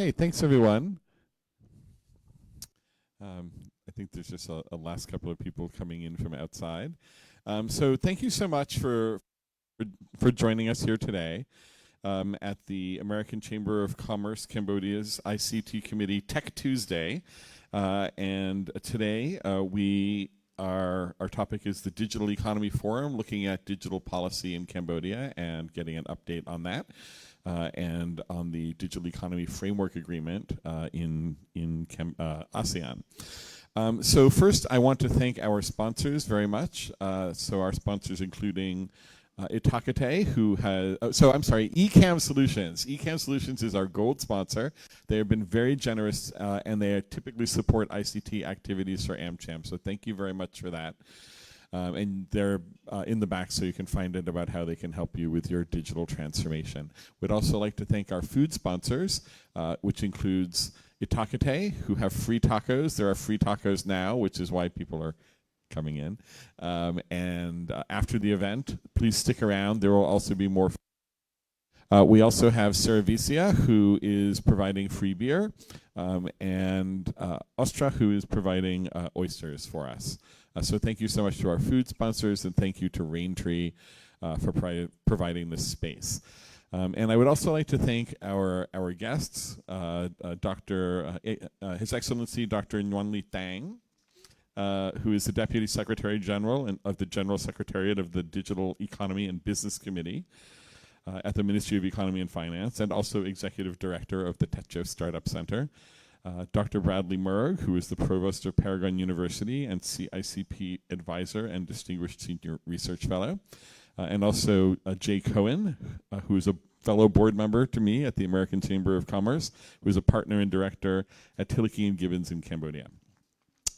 Okay, thanks everyone. I think there's just a last couple of people coming in from outside. So thank you so much for joining us here today at the American Chamber of Commerce Cambodia's ICT Committee Tech Tuesday. And today our topic is the Digital Economy Forum, looking at digital policy in Cambodia and getting an update on that. And on the Digital Economy Framework Agreement in ASEAN. So first, I want to thank our sponsors very much. So our sponsors including Itakate, who has, Ecamm Solutions. Ecamm Solutions is our gold sponsor. They have been very generous and they typically support ICT activities for AmCham. So thank you very much for that. And they're in the back so you can find out about how they can help you with your digital transformation. We'd also like to thank our food sponsors, which includes Itakate, who have free tacos. There are free tacos now, which is why people are coming in. And after the event, please stick around. There will also be more. We also have Cerevisia, who is providing free beer, and Ostra, who is providing oysters for us. So thank you so much to our food sponsors, and thank you to Raintree for providing this space. And I would also like to thank our guests, His Excellency Dr. Nguonly Taing, who is the Deputy Secretary General of the General Secretariat of the Digital Economy and Business Committee at the Ministry of Economy and Finance, and also Executive Director of the Techo Startup Center. Dr. Bradley Murg, who is the Provost of Paragon University and CICP Advisor and Distinguished Senior Research Fellow. And also Jay Cohen, who is a fellow board member to me at the American Chamber of Commerce, who is a partner and director at Tillerkey & Gibbons in Cambodia.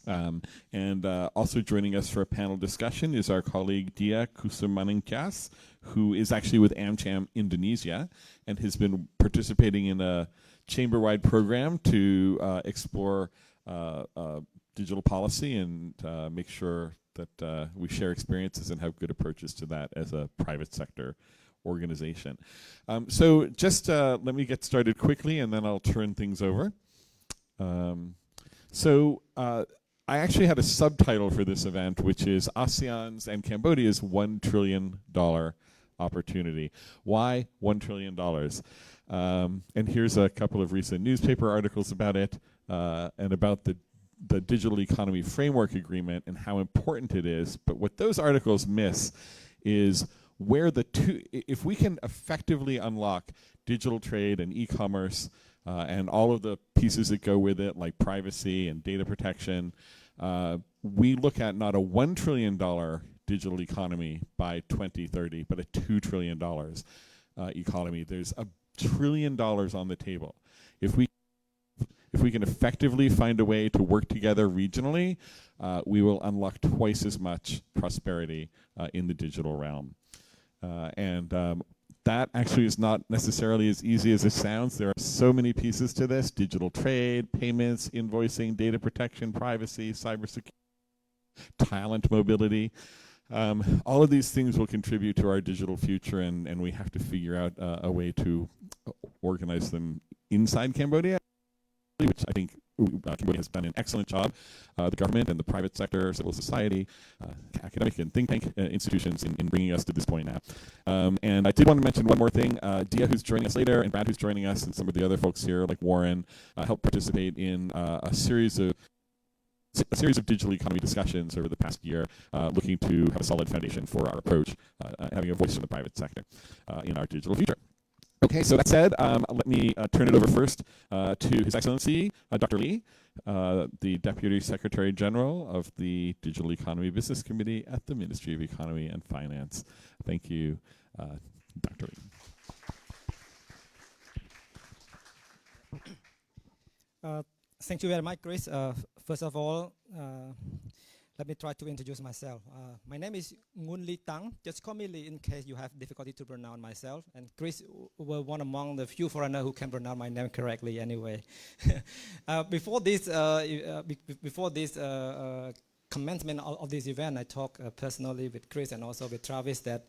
And also joining us for a panel discussion is our colleague Dia Kusumaningtyas, who is actually with AmCham Indonesia and has been participating in a chamber-wide program to explore digital policy and make sure that we share experiences and have good approaches to that as a private sector organization. So just let me get started quickly and then I'll turn things over. I actually had a subtitle for this event, which is ASEAN's and Cambodia's $1 trillion opportunity. Why $1 trillion? And here's a couple of recent newspaper articles about it and about the Digital Economy Framework Agreement and how important it is. But what those articles miss is where if we can effectively unlock digital trade and e-commerce and all of the pieces that go with it, like privacy and data protection, we look at not a $1 trillion digital economy by 2030, but a $2 trillion economy. There's $1 trillion on the table. If we can effectively find a way to work together regionally, we will unlock twice as much prosperity in the digital realm. That actually is not necessarily as easy as it sounds. There are so many pieces to this: digital trade, payments, invoicing, data protection, privacy, cybersecurity, talent mobility. All of these things will contribute to our digital future, and we have to figure out a way to organize them inside Cambodia, which I think Cambodia has done an excellent job. The government and the private sector, civil society, academic and think tank institutions in bringing us to this point now. And I did want to mention one more thing. Dia, who's joining us later, and Brad, who's joining us, and some of the other folks here, like Warren, helped participate in a series of digital economy discussions over the past year, looking to have a solid foundation for our approach, having a voice from the private sector in our digital future. Okay, so that said, let me turn it over first to His Excellency Dr. Lee, the Deputy Secretary General of the Digital Economy Business Committee at the Ministry of Economy and Finance. Thank you, Dr. Lee. Thank you very much, Chris. First of all, let me try to introduce myself. My name is Nguonly Taing. Just call me Lee in case you have difficulty to pronounce myself. And Chris was one among the few foreigners who can pronounce my name correctly anyway. Before this commencement of this event, I talked personally with Chris and also with Travis that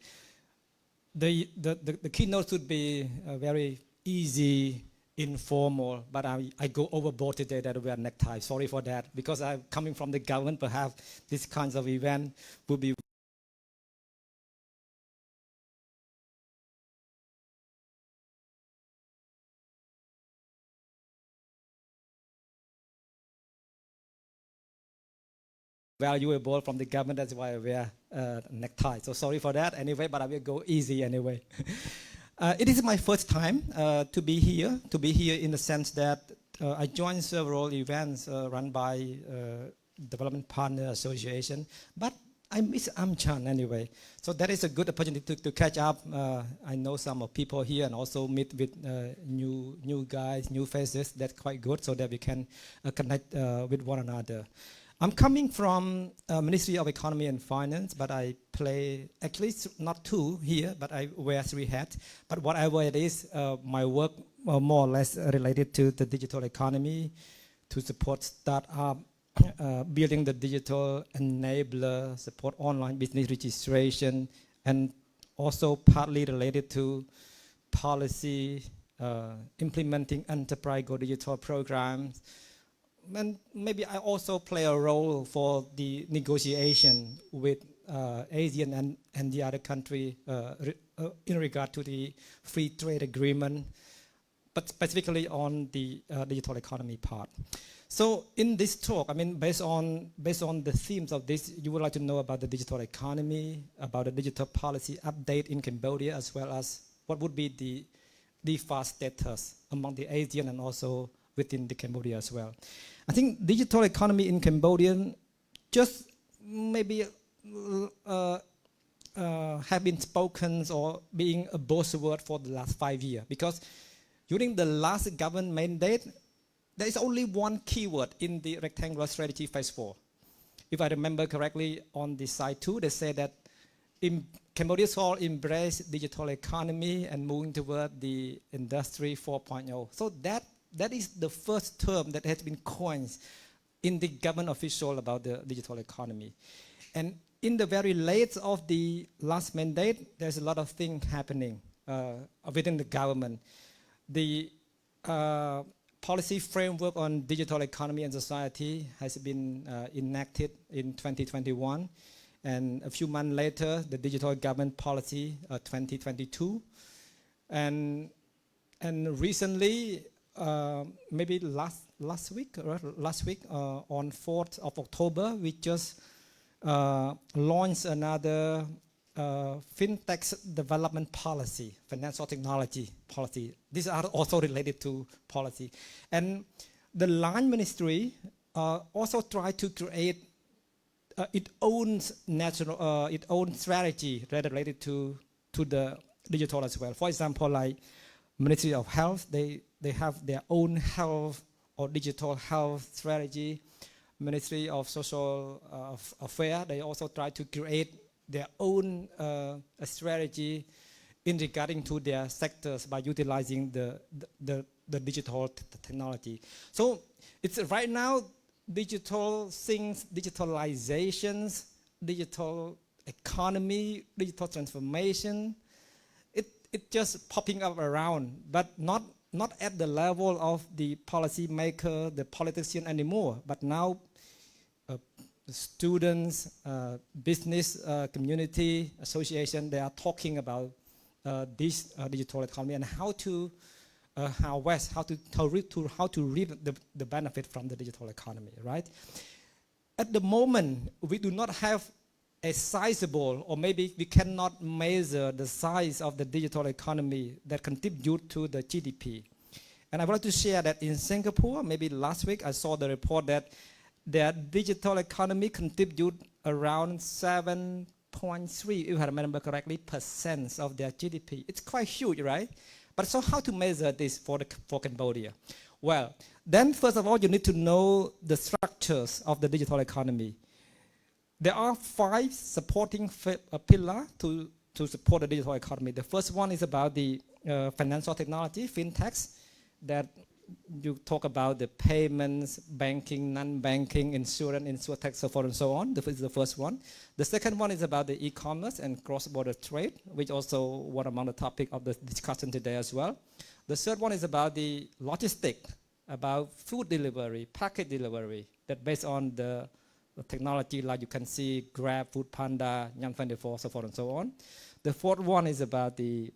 the keynote should be very easy informal, but I go overboard today that we wear necktie. Sorry for that, because I'm coming from the government. Perhaps this kinds of event will be valuable from the government. That's why I wear necktie. So sorry for that anyway, but I will go easy anyway. It is my first time to be here in the sense that I joined several events run by Development Partner Association, but I miss Amchan anyway. So that is a good opportunity to catch up. I know some of people here and also meet with new guys, new faces. That's quite good so that we can connect with one another. I'm coming from Ministry of Economy and Finance, but I play at least not two here, but I wear three hats. But whatever it is, my work more or less related to the digital economy, to support startup, building the digital enabler, support online business registration, and also partly related to policy, implementing enterprise go digital programs. And maybe I also play a role for the negotiation with ASEAN and the other country in regard to the free trade agreement, but specifically on the digital economy part. So in this talk, I mean, based on the themes of this, you would like to know about the digital economy, about the digital policy update in Cambodia, as well as what would be the DEFA status among the ASEAN and also within the Cambodia as well. I think digital economy in Cambodia just maybe have been spoken or being a buzzword for the last 5 years, because during the last government mandate, there is only one keyword in the rectangular strategy phase 4. If I remember correctly, on the side 2, they say that Cambodia all embrace digital economy and moving toward the industry 4.0. So that is the first term that has been coined in the government official about the digital economy. And in the very late of the last mandate, there's a lot of things happening within the government. The policy framework on digital economy and society has been enacted in 2021. And a few months later, the digital government policy 2022. And recently, maybe last week on 4th of October, we just launched another fintech development policy, financial technology policy. These are also related to policy. And the line ministry also tried to create its own strategy related to the digital as well. For example, like Ministry of Health, they have their own health or digital health strategy. Ministry of Social Affairs, they also try to create their own strategy in regarding to their sectors by utilizing the digital technology. So it's right now digital things, digitalizations, digital economy, digital transformation. It's just popping up around, but not at the level of the policymaker, the politician anymore, but now students, business community, association, they are talking about this digital economy and how to reap the benefit from the digital economy, right? At the moment, we do not have a sizable, or maybe we cannot measure the size of the digital economy that contribute to the GDP. And I would like to share that in Singapore, maybe last week, I saw the report that their digital economy contribute around 7.3, if I remember correctly, % of their GDP. It's quite huge, right? But so how to measure this for Cambodia? Well, then first of all, you need to know the structures of the digital economy. There are 5 supporting pillars to support the digital economy. The first one is about the financial technology, fintechs, that you talk about the payments, banking, non-banking, insurance, insurtech, so forth and so on. This is the first one. The second one is about the e-commerce and cross-border trade, which also one among the topic of the discussion today as well. The third one is about the logistics, about food delivery, packet delivery, that based on the technology like you can see Grab, Food Panda, Nyang24, so forth and so on. The fourth one is about the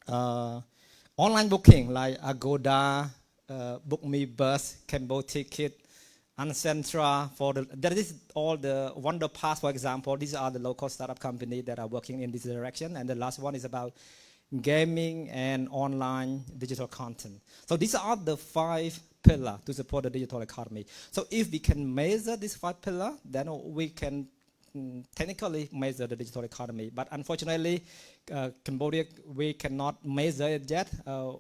online booking like Agoda, Book Me Bus, Cambo Ticket, Ancentra. That is all the Wonder Pass, for example. These are the local startup companies that are working in this direction. And the last one is about gaming and online digital content. So these are the 5 pillars to support the digital economy. So if we can measure these 5 pillars, then we can technically measure the digital economy. But unfortunately, Cambodia, we cannot measure it yet.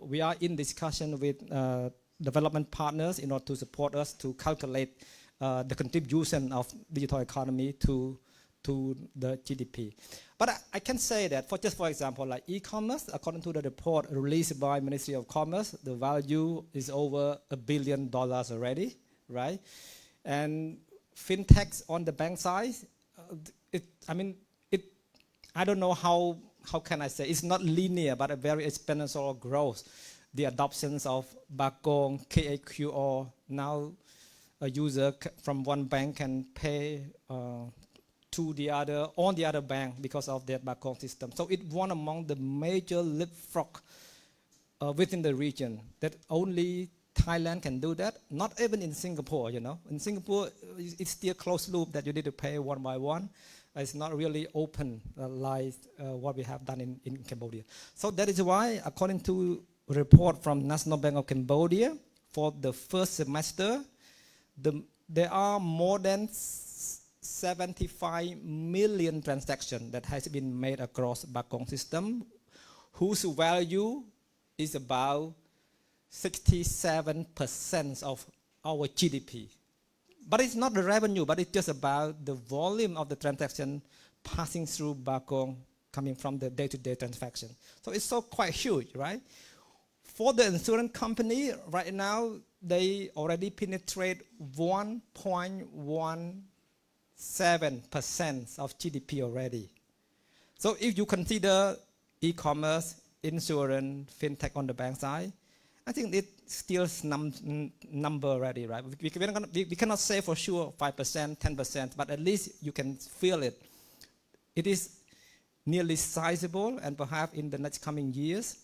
We are in discussion with development partners in order to support us to calculate the contribution of digital economy to the GDP. But I can say that for example, like e-commerce, according to the report released by Ministry of Commerce, the value is over $1 billion already, right? And fintechs on the bank side, I don't know how can I say, it's not linear, but a very exponential growth. The adoptions of Bakong, KAQR, now a user from one bank can pay to the other, on the other bank because of that Bakong system. So it one among the major leapfrog within the region that only Thailand can do that, not even in Singapore, you know. In Singapore, it's still closed loop that you need to pay one by one. It's not really open like what we have done in Cambodia. So that is why, according to a report from National Bank of Cambodia, for the first semester, there are more than 75 million transactions that has been made across Bakong system, whose value is about 67% of our GDP. But it's not the revenue, but it's just about the volume of the transaction passing through Bakong, coming from the day-to-day transaction. So it's so quite huge, right? For the insurance company, right now, they already penetrate 1.17% of GDP already. So if you consider e-commerce, insurance, fintech on the bank side, I think it's still number already, right? We cannot say for sure 5%, 10%, but at least you can feel it. It is nearly sizable, and perhaps in the next coming years,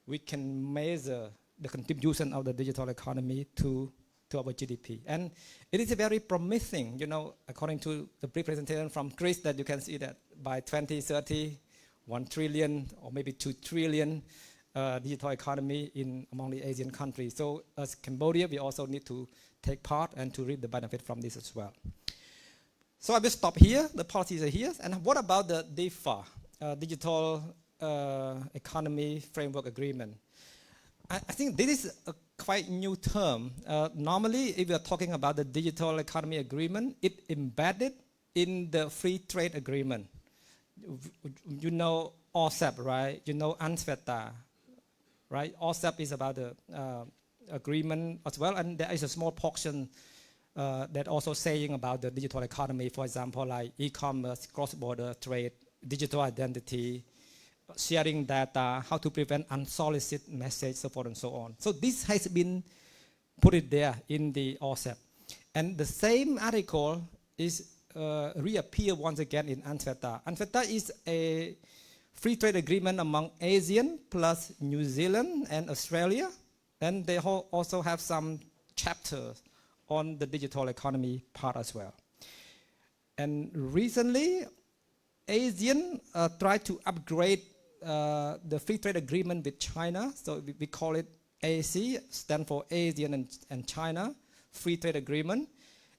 we can measure the contribution of the digital economy to our GDP. And it is very promising, you know, according to the brief presentation from Chris, that you can see that by 2030, 1 trillion or maybe 2 trillion digital economy among the Asian countries. So as Cambodia, we also need to take part and to reap the benefit from this as well. So I will stop here. The policies are here. And what about the DEFA, Digital Economy Framework Agreement? I think this is a quite new term. Normally, if we are talking about the Digital Economy Agreement, it embedded in the Free Trade Agreement. You know OSEP, right? You know UNCTAD, right? OSEP is about the agreement as well, and there is a small portion that also saying about the digital economy, for example, like e-commerce, cross-border trade, digital identity, sharing data, how to prevent unsolicited message, so forth and so on. So this has been put it there in the OSEP. And the same article is reappear once again in UNCTAD. UNCTAD is a free trade agreement among ASEAN plus New Zealand and Australia. And they also have some chapters on the digital economy part as well. And recently, ASEAN tried to upgrade the free trade agreement with China. So we call it AC, stand for ASEAN and China free trade agreement.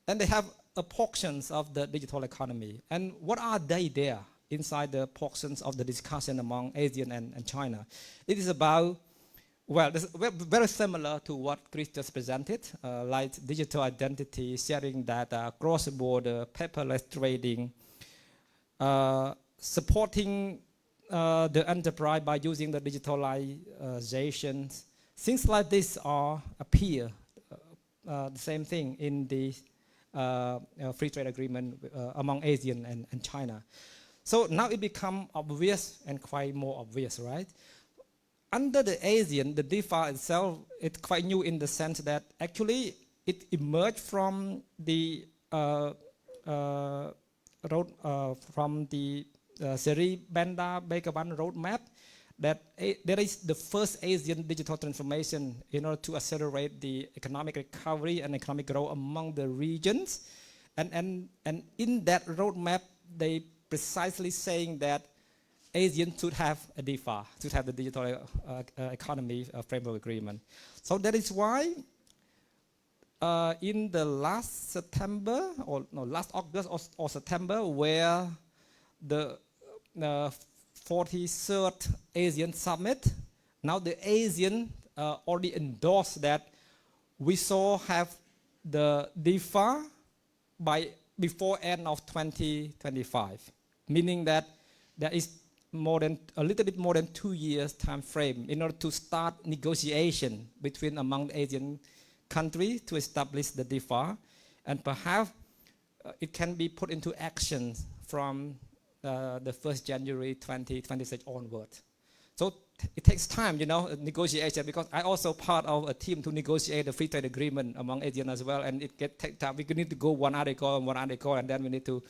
And they have portions of the digital economy. And what are they there inside the portions of the discussion among ASEAN and China? It is about, well, this very similar to what Chris just presented, like digital identity, sharing data, cross-border, paperless trading, supporting the enterprise by using the digitalization. Things like this appear the same thing in the free trade agreement among ASEAN and China. So now it becomes obvious and quite more obvious, right? under the ASEAN, the DEFA itself, it's quite new in the sense that actually it emerged from the Seri Banda Begawan roadmap, that there is the first Asian digital transformation in order to accelerate the economic recovery and economic growth among the regions. And in that roadmap, they precisely saying that ASEAN should have a DEFA, should have the digital economy framework agreement. So that is why in the last September, or no, last August or September, where the 43rd ASEAN Summit, now the ASEAN already endorsed that we shall have the DEFA before end of 2025, meaning that there is a little bit more than 2 years time frame in order to start negotiation among Asian countries to establish the DEFA, and perhaps it can be put into action from the 1st January 2026 onward. So it takes time, negotiation, because I also part of a team to negotiate the free trade agreement among ASEAN as well, and it takes time. We need to go one article, and then we need to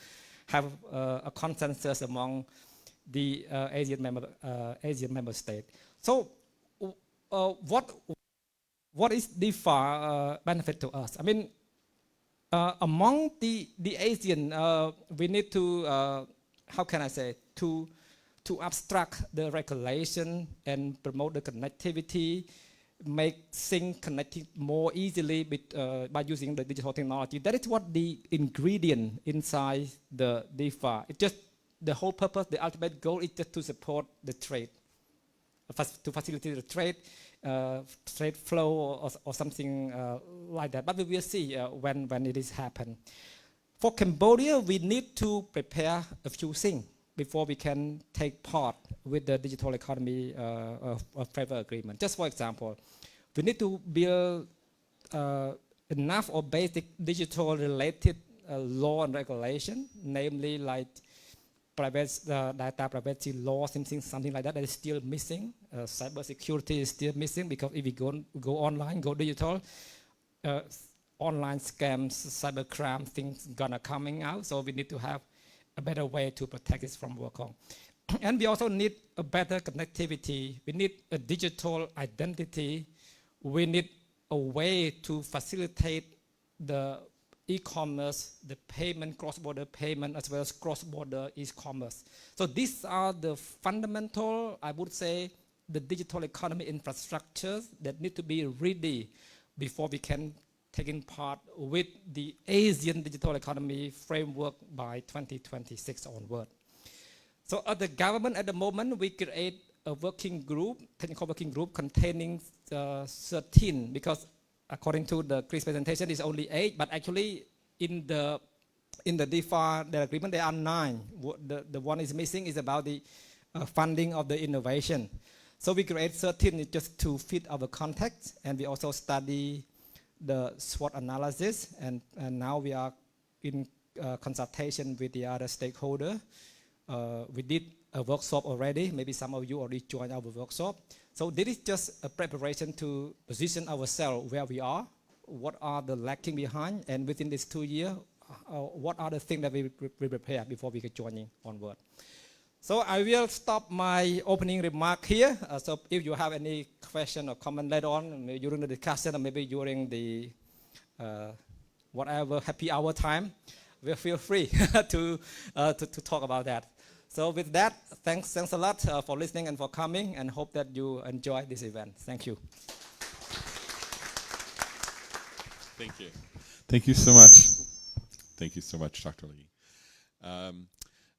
have a consensus among the Asian member state. So what is DEFA benefit to us? I mean, among the ASEAN, we need to how can I say, to abstract the regulation and promote the connectivity, make things connected more easily by using the digital technology. That is what the ingredient inside the DEFA. It's just the whole purpose, the ultimate goal is just to support the trade, to facilitate the trade flow or something like that. But we will see when it is happen. For Cambodia, we need to prepare a few things before we can take part with the digital economy framework agreement. Just for example, we need to build enough or basic digital related law and regulation, namely like data privacy law, something like that is still missing. Cyber security is still missing, because if we go online, go digital, online scams, cybercrime, things gonna coming out. So we need to have a better way to protect it from work on. And we also need a better connectivity. We need a digital identity. We need a way to facilitate the e-commerce, the payment, cross-border payment, as well as cross-border e-commerce. So these are the fundamental, I would say, the digital economy infrastructures that need to be ready before we can take in part with the ASEAN digital economy framework by 2026 onward. So at the government at the moment, we create a working group, technical working group containing 13, because according to the Chris presentation, it's only 8, but actually in the DEFA, the agreement, there are 9. The one is missing is about the funding of the innovation. So we create 13 just to fit our context, and we also study the SWOT analysis, and now we are in consultation with the other stakeholder. We did a workshop already. Maybe some of you already joined our workshop. So this is just a preparation to position ourselves where we are, what are the lacking behind, and within this 2 years, what are the things that we prepare before we get joining onward. So I will stop my opening remark here. So if you have any question or comment later on, maybe during the discussion, or maybe during the whatever happy hour time, we'll feel free to talk about that. So with that, thanks a lot for listening and for coming, and hope that you enjoy this event. Thank you. Thank you. Thank you so much. Thank you so much, Dr. Lee.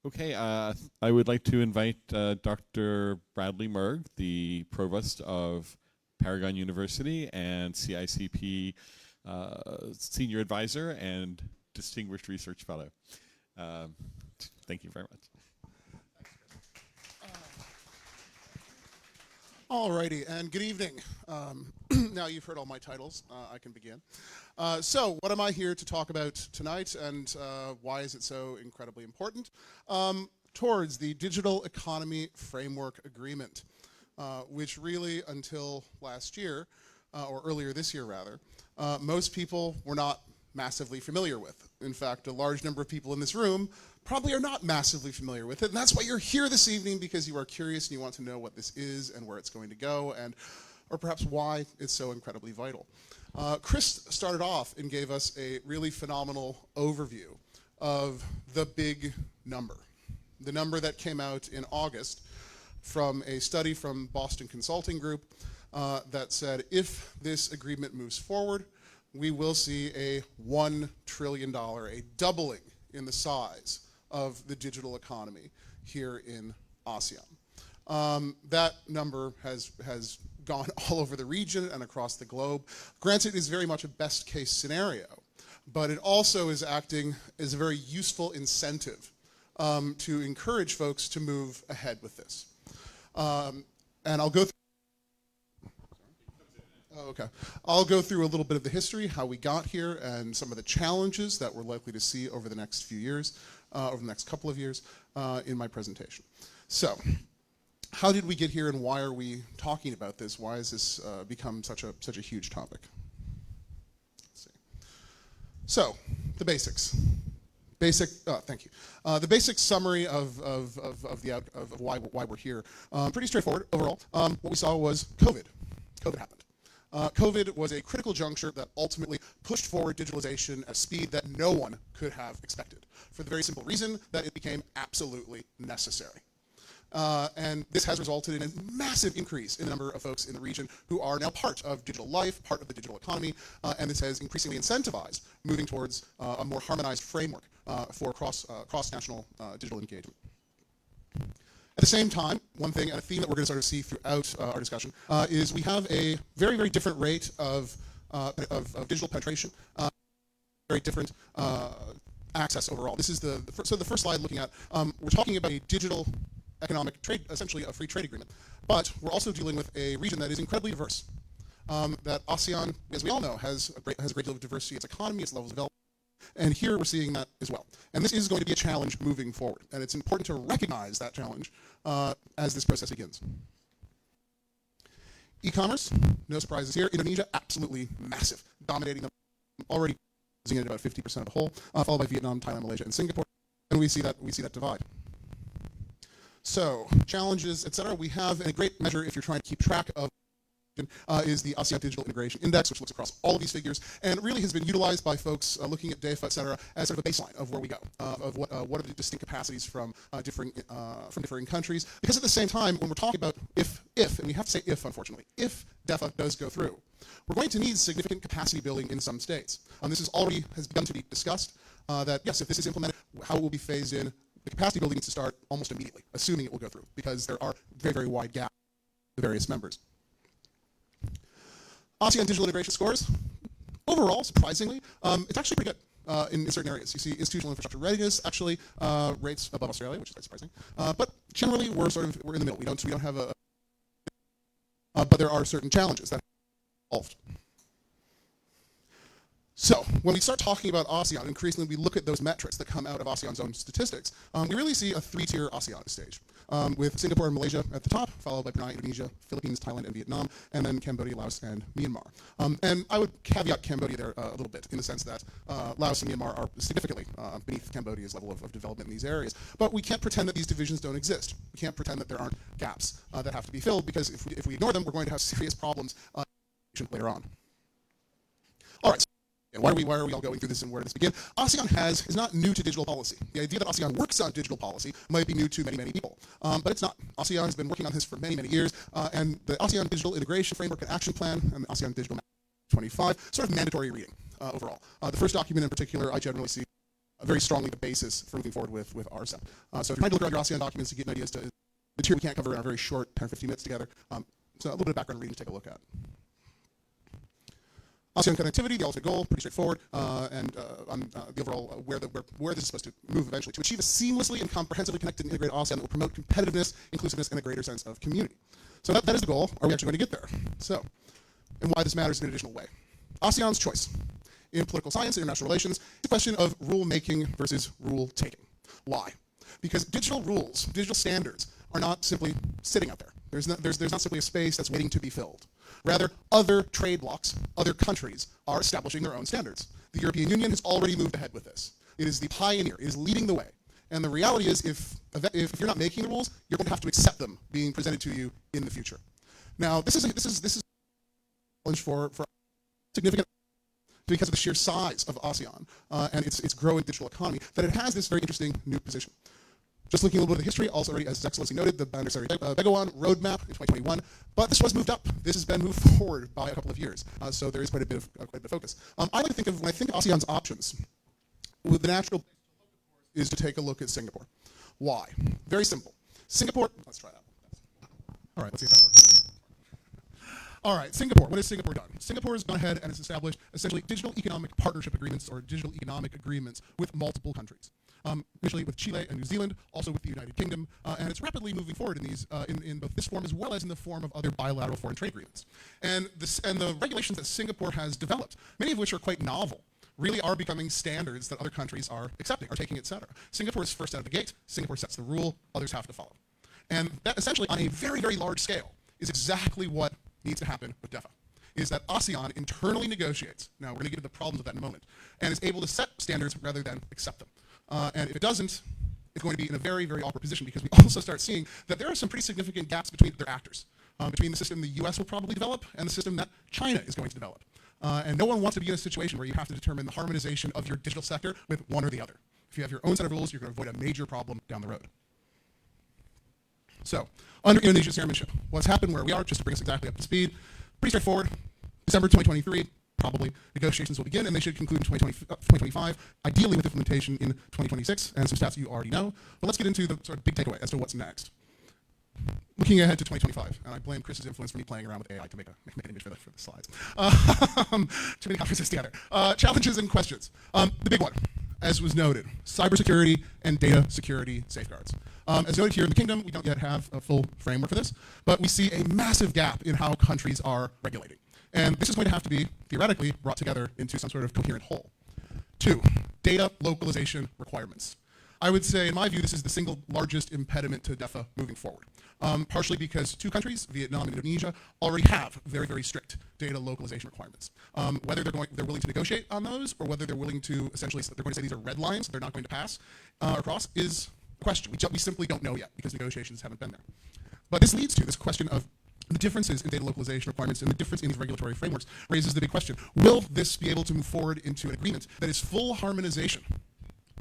Okay, I would like to invite Dr. Bradley Merg, the Provost of Paragon University and CICP Senior Advisor and Distinguished Research Fellow. Thank you very much. All righty, and good evening. Now you've heard all my titles, I can begin. So what am I here to talk about tonight, and why is it so incredibly important? Towards the Digital Economy Framework Agreement. which really until last year, or earlier this year rather, most people were not massively familiar with. In fact, a large number of people in this room probably are not massively familiar with it, and that's why you're here this evening, because you are curious and you want to know what this is and where it's going to go, and or perhaps why it's so incredibly vital. Chris started off and gave us a really phenomenal overview of the big number, the number that came out in August from a study from Boston Consulting Group that said if this agreement moves forward, we will see a $1 trillion, a doubling in the size of the digital economy here in ASEAN. That number has gone all over the region and across the globe. Granted, it is very much a best case scenario, but it also is acting as a very useful incentive to encourage folks to move ahead with this. And I'll go through I'll go through a little bit of the history, how we got here, and some of the challenges that we're likely to see over the next few years, over the next couple of years, in my presentation. So, how did we get here, and why are we talking about this? Why has this become such a huge topic? Let's see. So, the basics. Thank you. The basic summary of why we're here. Pretty straightforward overall. What we saw was COVID. COVID happened. COVID was a critical juncture that ultimately pushed forward digitalization at a speed that no one could have expected, for the very simple reason that it became absolutely necessary. And this has resulted in a massive increase in the number of folks in the region who are now part of digital life, part of the digital economy, and this has increasingly incentivized moving towards a more harmonized framework for cross-national digital engagement. At the same time, one thing, and a theme that we're going to start to see throughout our discussion, is we have a very, very different rate of digital penetration, very different access overall. This is the first slide looking at, we're talking about a digital economic trade, essentially a free trade agreement, but we're also dealing with a region that is incredibly diverse. That ASEAN, as we all know, has a great deal of diversity, its economy, its levels of development. And here we're seeing that as well. And this is going to be a challenge moving forward. And it's important to recognize that challenge as this process begins. E-commerce, no surprises here. Indonesia, absolutely massive, dominating them, already at about 50% of the whole, followed by Vietnam, Thailand, Malaysia, and Singapore. And we see that divide. So, challenges, etc. We have, in a great measure, if you're trying to keep track of is the ASEAN Digital Integration Index, which looks across all of these figures, and really has been utilized by folks looking at DEFA, et cetera, as sort of a baseline of where we go, of what are the distinct capacities from differing countries. Because at the same time, when we're talking about if, and we have to say if, unfortunately, if DEFA does go through, we're going to need significant capacity building in some states. This has begun to be discussed, that yes, if this is implemented, how it will be phased in. The capacity building needs to start almost immediately, assuming it will go through, because there are very, very wide gaps in the various members. ASEAN digital integration scores, overall, surprisingly, it's actually pretty good in certain areas. You see institutional infrastructure readiness actually rates above Australia, which is quite surprising. But generally, we're in the middle. We don't have but there are certain challenges that are involved. So when we start talking about ASEAN, increasingly we look at those metrics that come out of ASEAN's own statistics. We really see a three-tier ASEAN stage, with Singapore and Malaysia at the top, followed by Brunei, Indonesia, Philippines, Thailand, and Vietnam, and then Cambodia, Laos, and Myanmar. And I would caveat Cambodia there a little bit, in the sense that Laos and Myanmar are significantly beneath Cambodia's level of development in these areas. But we can't pretend that these divisions don't exist. We can't pretend that there aren't gaps that have to be filled, because if we ignore them, we're going to have serious problems later on. All right. And why are we all going through this, and where does this begin? ASEAN is not new to digital policy. The idea that ASEAN works on digital policy might be new to many, many people, but it's not. ASEAN has been working on this for many, many years, and the ASEAN Digital Integration Framework and Action Plan and the ASEAN Digital Map 25, sort of mandatory reading overall. The first document in particular, I generally see very strongly the basis for moving forward with RCEP. So if you're trying to look around your ASEAN documents to get an idea as to the material we can't cover in a very short 10 or 15 minutes together, so a little bit of background reading to take a look at. ASEAN connectivity, the ultimate goal, pretty straightforward, and on the overall where this is supposed to move eventually, to achieve a seamlessly and comprehensively connected and integrated ASEAN that will promote competitiveness, inclusiveness, and a greater sense of community. So that is the goal. Are we actually going to get there? So, and why this matters in an additional way. ASEAN's choice in political science and international relations is a question of rule-making versus rule-taking. Why? Because digital rules, digital standards, are not simply sitting out there. There's not simply a space that's waiting to be filled. Rather, other trade blocs, other countries are establishing their own standards. The European Union has already moved ahead with this. It is the pioneer. It is leading the way. And the reality is, if you're not making the rules, you're going to have to accept them being presented to you in the future. Now, this is a challenge for significant, because of the sheer size of ASEAN and its growing digital economy, that it has this very interesting new position. Just looking a little bit of the history, also already, as His Excellency noted, the Bandar-Seri Begawan roadmap in 2021, but this was moved up. This has been moved forward by a couple of years, so there is quite a bit of focus. I like to think of, when I think of ASEAN's options, the natural place is to take a look at Singapore. Why? Very simple. Singapore, let's try that. All right, let's see if that works. All right, Singapore. What has Singapore done? Singapore has gone ahead and has established essentially digital economic partnership agreements or digital economic agreements with multiple countries. Initially with Chile and New Zealand, also with the United Kingdom, and it's rapidly moving forward in these, in both this form as well as in the form of other bilateral foreign trade agreements. And the regulations that Singapore has developed, many of which are quite novel, really are becoming standards that other countries are accepting, are taking, et cetera. Singapore is first out of the gate. Singapore sets the rule. Others have to follow. And that essentially, on a very, very large scale, is exactly what needs to happen with DEFA, is that ASEAN internally negotiates, now we're going to get into the problems of that in a moment, and is able to set standards rather than accept them. And if it doesn't, it's going to be in a very, very awkward position, because we also start seeing that there are some pretty significant gaps between their actors, between the system the US will probably develop and the system that China is going to develop. And no one wants to be in a situation where you have to determine the harmonization of your digital sector with one or the other. If you have your own set of rules, you're going to avoid a major problem down the road. So, under Indonesia's chairmanship, what's happened where we are, just to bring us exactly up to speed, pretty straightforward. December 2023, probably, negotiations will begin, and they should conclude in 2025, ideally with implementation in 2026, and some stats you already know. But let's get into the sort of big takeaway as to what's next. Looking ahead to 2025, and I blame Chris's influence for me playing around with AI to make an image for the slides. Too many conferences together. Challenges and questions. The big one, as was noted, cybersecurity and data security safeguards. As noted here in the Kingdom, we don't yet have a full framework for this, but we see a massive gap in how countries are regulating. And this is going to have to be, theoretically, brought together into some sort of coherent whole. 2, data localization requirements. I would say, in my view, this is the single largest impediment to DEFA moving forward. Partially because 2 countries, Vietnam and Indonesia, already have very, very strict data localization requirements. Whether they're willing to negotiate on those, or whether they're willing to essentially, they're going to say these are red lines they're not going to pass across, is a question. We simply don't know yet, because negotiations haven't been there. But this leads to this question of the differences in data localization requirements and the difference in these regulatory frameworks raises the big question. Will this be able to move forward into an agreement that is full harmonization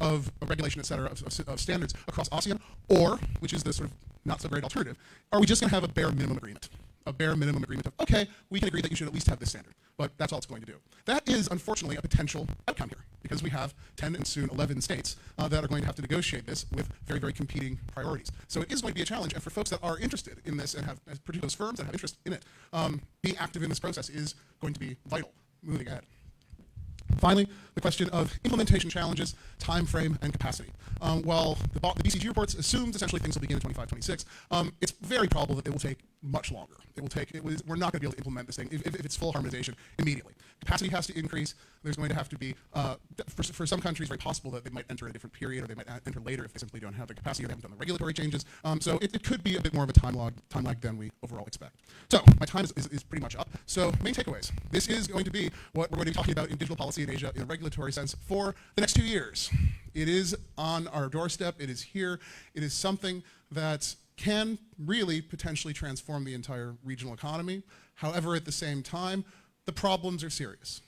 of regulation, et cetera, of standards across ASEAN, or, which is the sort of not so great alternative, are we just going to have a bare minimum agreement? A bare minimum agreement of, okay, we can agree that you should at least have this standard, but that's all it's going to do. That is, unfortunately, a potential outcome here, because we have 10 and soon 11 states that are going to have to negotiate this with very, very competing priorities. So it is going to be a challenge, and for folks that are interested in this and have, particularly those firms that have interest in it, being active in this process is going to be vital moving ahead. Finally, the question of implementation challenges, time frame, and capacity. While the BCG reports assumes essentially things will begin in 25, 26, it's very probable that it will take much longer. We're not going to be able to implement this thing if it's full harmonization immediately. Capacity has to increase. There's going to have to be, for some countries, very possible that they might enter a different period, or they might enter later if they simply don't have the capacity, or they haven't done the regulatory changes. So it could be a bit more of a time lag than we overall expect. So my time is pretty much up. So main takeaways. This is going to be what we're going to be talking about in digital policy in Asia in a regulatory sense for the next 2 years. It is on our doorstep. It is here. It is something that can really potentially transform the entire regional economy. However, at the same time, the problems are serious,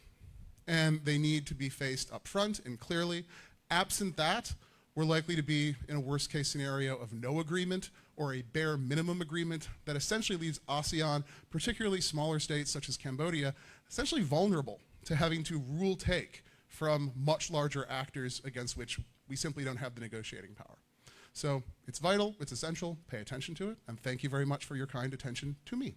and they need to be faced up front and clearly. Absent that, we're likely to be in a worst case scenario of no agreement, or a bare minimum agreement that essentially leaves ASEAN, particularly smaller states such as Cambodia, essentially vulnerable to having to rule take from much larger actors against which we simply don't have the negotiating power. So it's vital, it's essential, pay attention to it, and thank you very much for your kind attention to me.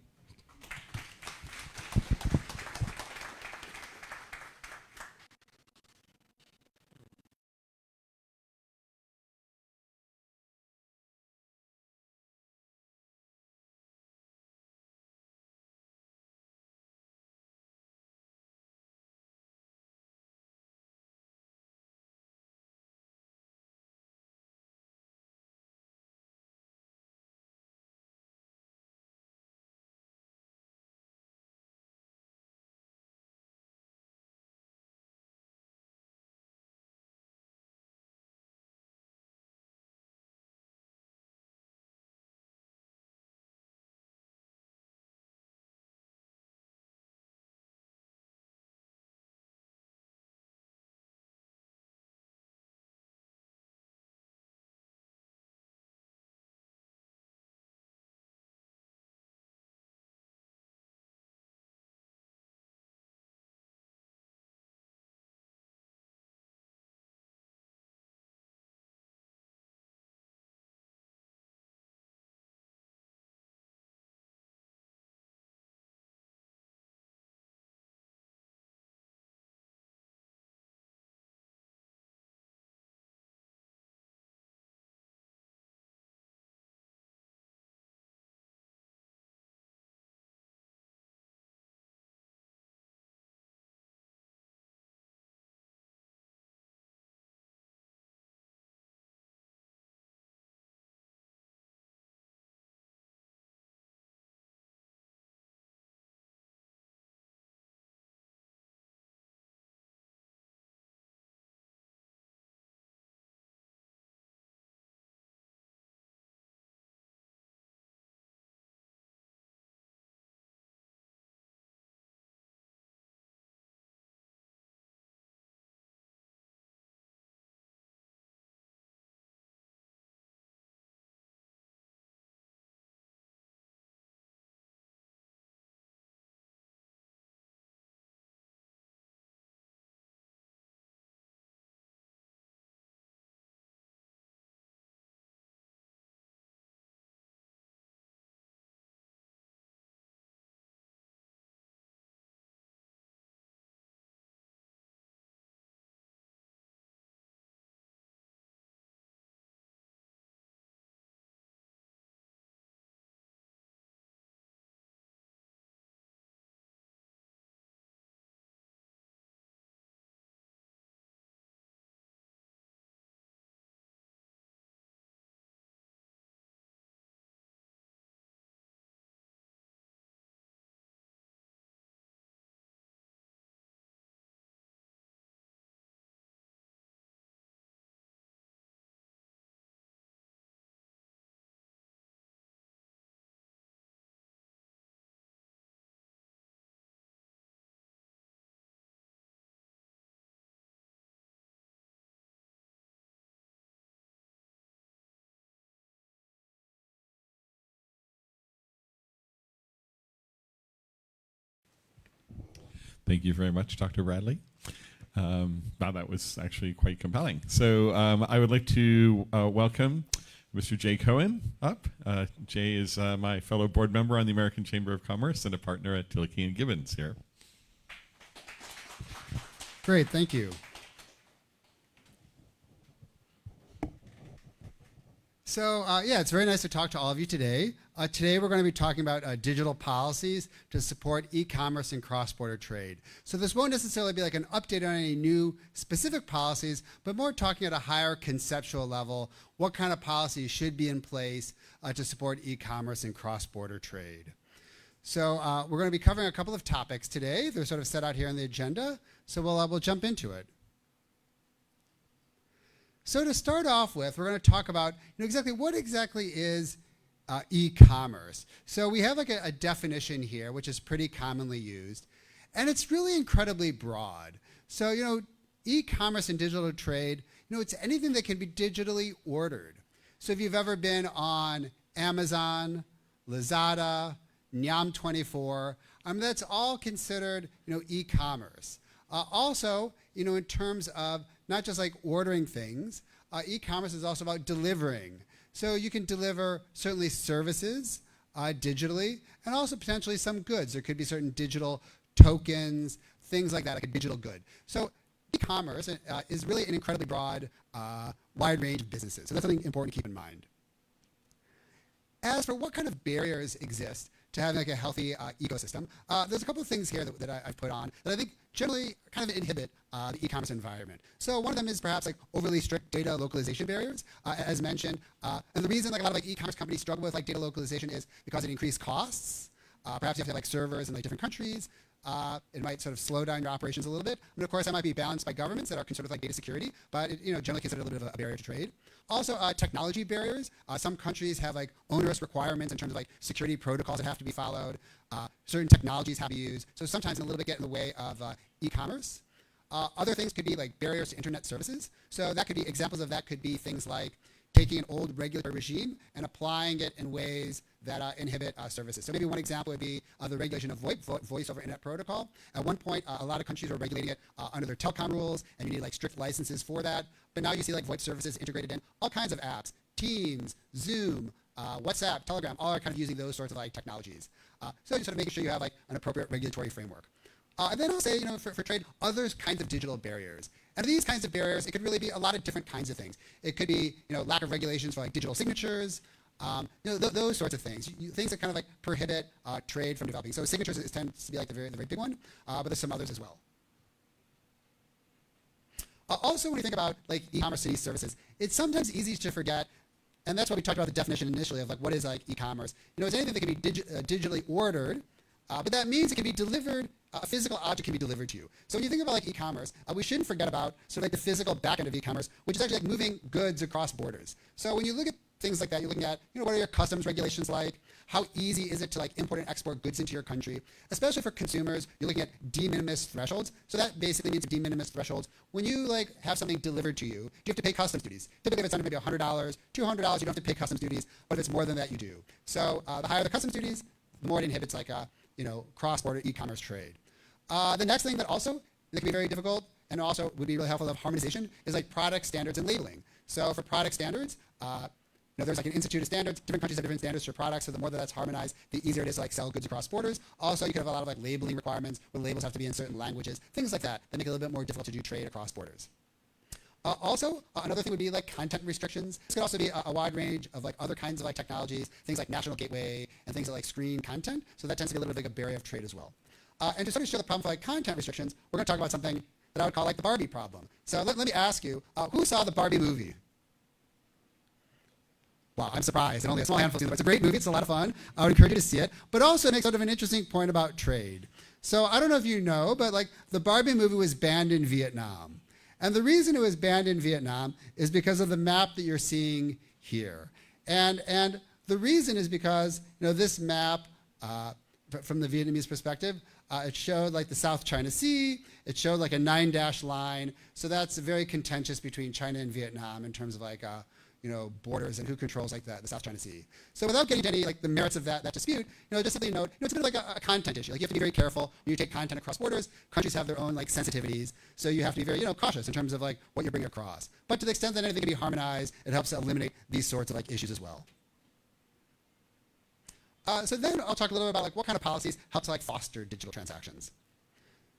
Thank you very much, Dr. Bradley. Wow, that was actually quite compelling. So I would like to welcome Mr. Jay Cohen up. Jay is my fellow board member on the American Chamber of Commerce and a partner at Tilke & Gibbons here. Great, thank you. So yeah, it's very nice to talk to all of you today. Today we're going to be talking about digital policies to support e-commerce and cross-border trade. So this won't necessarily be like an update on any new specific policies, but more talking at a higher conceptual level, what kind of policies should be in place to support e-commerce and cross-border trade. So we're going to be covering a couple of topics today. They're sort of set out here on the agenda, so we'll jump into it. So to start off with, we're going to talk about exactly what exactly is e-commerce. So we have like a definition here, which is pretty commonly used, and it's really incredibly broad. So e-commerce and digital trade, it's anything that can be digitally ordered. So if you've ever been on Amazon, Lazada, Nyam24, that's all considered e-commerce. Also, in terms of not just like ordering things, e-commerce is also about delivering. So you can deliver certainly services digitally, and also potentially some goods. There could be certain digital tokens, things like that, like a digital good. So e-commerce is really an incredibly broad, wide range of businesses. So that's something important to keep in mind. As for what kind of barriers exist to having like a healthy ecosystem, there's a couple of things here that I've put on that I think generally kind of inhibit the e-commerce environment. So one of them is perhaps like overly strict data localization barriers, as mentioned. And the reason like a lot of like e-commerce companies struggle with like data localization is because it increased costs. Perhaps you have to have like servers in like different countries. It might sort of slow down your operations a little bit. And of course, that might be balanced by governments that are concerned with like data security, but it generally considered a little bit of a barrier to trade. Also, technology barriers. Some countries have like onerous requirements in terms of like security protocols that have to be followed. Certain technologies have to be used. So sometimes a little bit get in the way of e-commerce. Other things could be like barriers to internet services. So that could be examples of that could be things like taking an old regulatory regime and applying it in ways that inhibit services. So maybe one example would be the regulation of VoIP, Voice over Internet Protocol. At one point, a lot of countries were regulating it under their telecom rules, and you need like strict licenses for that. But now you see like VoIP services integrated in all kinds of apps, Teams, Zoom, WhatsApp, Telegram, all are kind of using those sorts of like technologies. So just sort of making sure you have like an appropriate regulatory framework. And then I'll say, for trade, other kinds of digital barriers. And these kinds of barriers, it could really be a lot of different kinds of things. It could be, lack of regulations for like digital signatures, those sorts of things. Things that kind of like prohibit trade from developing. So signatures tends to be like the very big one, but there's some others as well. Also, when you think about like e-commerce and e-services, it's sometimes easy to forget, and that's why we talked about the definition initially of like what is like e-commerce. It's anything that can be digitally ordered, but that means it can be delivered. A physical object can be delivered to you. So when you think about like e-commerce, we shouldn't forget about sort of like the physical back end of e-commerce, which is actually like moving goods across borders. So when you look at things like that, you're looking at what are your customs regulations like? How easy is it to like import and export goods into your country? Especially for consumers, you're looking at de minimis thresholds. So that basically means de minimis thresholds. When you like have something delivered to you, you have to pay customs duties. Typically, if it's under maybe $100, $200, you don't have to pay customs duties. But if it's more than that, you do. So the higher the customs duties, the more it inhibits like cross-border e-commerce trade. The next thing that can be very difficult and also would be really helpful of harmonization is like product standards and labeling. So for product standards, there's like an institute of standards. Different countries have different standards for products. So the more that's harmonized, the easier it is to like sell goods across borders. Also, you could have a lot of like labeling requirements where labels have to be in certain languages, things like that make it a little bit more difficult to do trade across borders. Also, another thing would be like content restrictions. This could also be a wide range of like other kinds of like technologies, things like national gateway and things that like screen content. So that tends to be a little bit like a barrier of trade as well. And to sort of show the problem for like content restrictions, we're going to talk about something that I would call like the Barbie problem. So let me ask you, who saw the Barbie movie? Wow, I'm surprised. And only a small handful seen it, but it's a great movie. It's a lot of fun. I would encourage you to see it. But also it makes sort of an interesting point about trade. So I don't know if you know, but like the Barbie movie was banned in Vietnam. And the reason it was banned in Vietnam is because of the map that you're seeing here. And the reason is because this map, from the Vietnamese perspective, it showed like the South China Sea. It showed like a 9-dash line. So that's very contentious between China and Vietnam in terms of like borders and who controls like the South China Sea. So without getting into any like the merits of that dispute, just simply note, it's a bit like a content issue. Like you have to be very careful when you take content across borders. Countries have their own like sensitivities, so you have to be very cautious in terms of like what you're bringing across. But to the extent that anything can be harmonized, it helps to eliminate these sorts of like issues as well. So then I'll talk a little bit about like what kind of policies help to like foster digital transactions.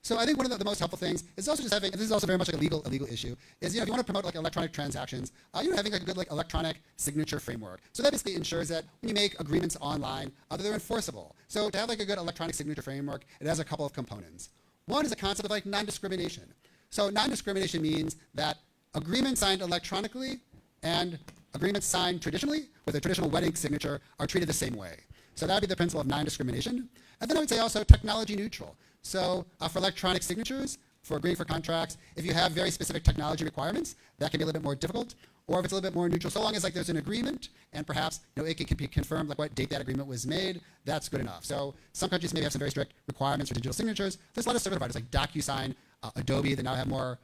So I think one of the most helpful things is also just having, and this is also very much like a legal issue, is if you want to promote like electronic transactions, having like a good like electronic signature framework. So that basically ensures that when you make agreements online, that they're enforceable. So to have like a good electronic signature framework, it has a couple of components. One is a concept of like non-discrimination. So non-discrimination means that agreements signed electronically and agreements signed traditionally with a traditional wedding signature are treated the same way. So that would be the principle of non-discrimination. And then I would say also technology neutral. So for electronic signatures, for agreeing for contracts, if you have very specific technology requirements, that can be a little bit more difficult. Or if it's a little bit more neutral, so long as like there's an agreement and perhaps it can be confirmed like what date that agreement was made, that's good enough. So some countries maybe have some very strict requirements for digital signatures. There's a lot of service providers like DocuSign, Adobe that now have more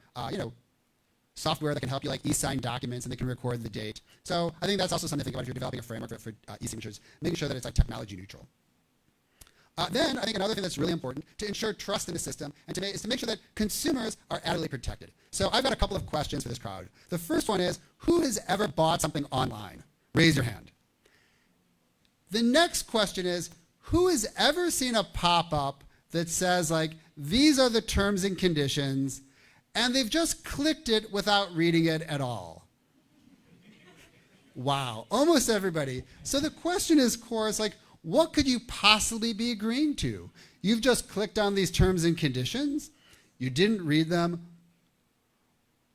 software that can help you like e-sign documents and they can record the date. So I think that's also something to think about if you're developing a framework for e-signatures, making sure that it's like technology neutral. Then I think another thing that's really important to ensure trust in the system and is to make sure that consumers are adequately protected. So I've got a couple of questions for this crowd. The first one is, who has ever bought something online? Raise your hand. The next question is, who has ever seen a pop-up that says like, these are the terms and conditions, and they've just clicked it without reading it at all? Wow, almost everybody. So the question is, of course, like, what could you possibly be agreeing to? You've just clicked on these terms and conditions. You didn't read them.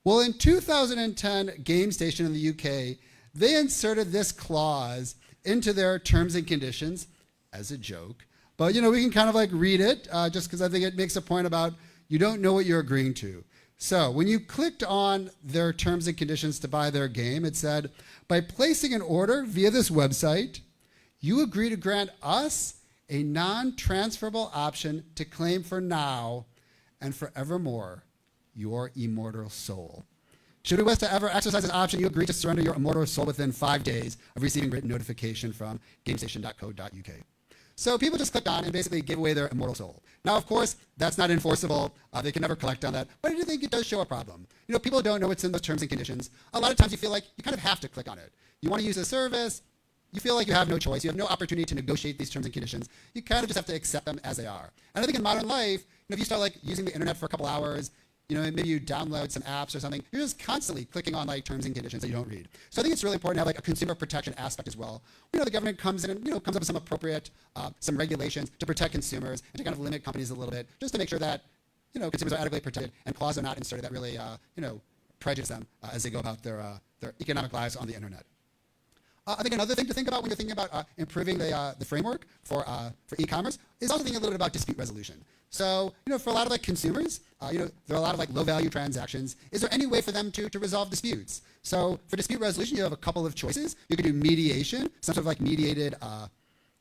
Well, in 2010, GameStation in the UK, they inserted this clause into their terms and conditions as a joke. But, we can kind of like read it just because I think it makes a point about you don't know what you're agreeing to. So when you clicked on their terms and conditions to buy their game, it said, by placing an order via this website, you agree to grant us a non-transferable option to claim for now and forevermore your immortal soul. Should we wish to ever exercise this option, you agree to surrender your immortal soul within 5 days of receiving written notification from gamestation.co.uk. So people just click on and basically give away their immortal soul. Now, of course, that's not enforceable. They can never collect on that. But I do think it does show a problem. People don't know what's in those terms and conditions. A lot of times you feel like you kind of have to click on it. You want to use a service. You feel like you have no choice. You have no opportunity to negotiate these terms and conditions. You kind of just have to accept them as they are. And I think in modern life, if you start like using the internet for a couple hours, maybe you download some apps or something, you're just constantly clicking on like terms and conditions that you don't read. So I think it's really important to have like a consumer protection aspect as well. The government comes in and comes up with some appropriate, some regulations to protect consumers and to kind of limit companies a little bit, just to make sure that consumers are adequately protected and clauses are not inserted that really prejudice them as they go about their economic lives on the internet. I think another thing to think about when you're thinking about improving the framework for e-commerce is also thinking a little bit about dispute resolution. So, for a lot of like consumers, there are a lot of like low-value transactions. Is there any way for them to resolve disputes? So, for dispute resolution, you have a couple of choices. You could do mediation, some sort of like mediated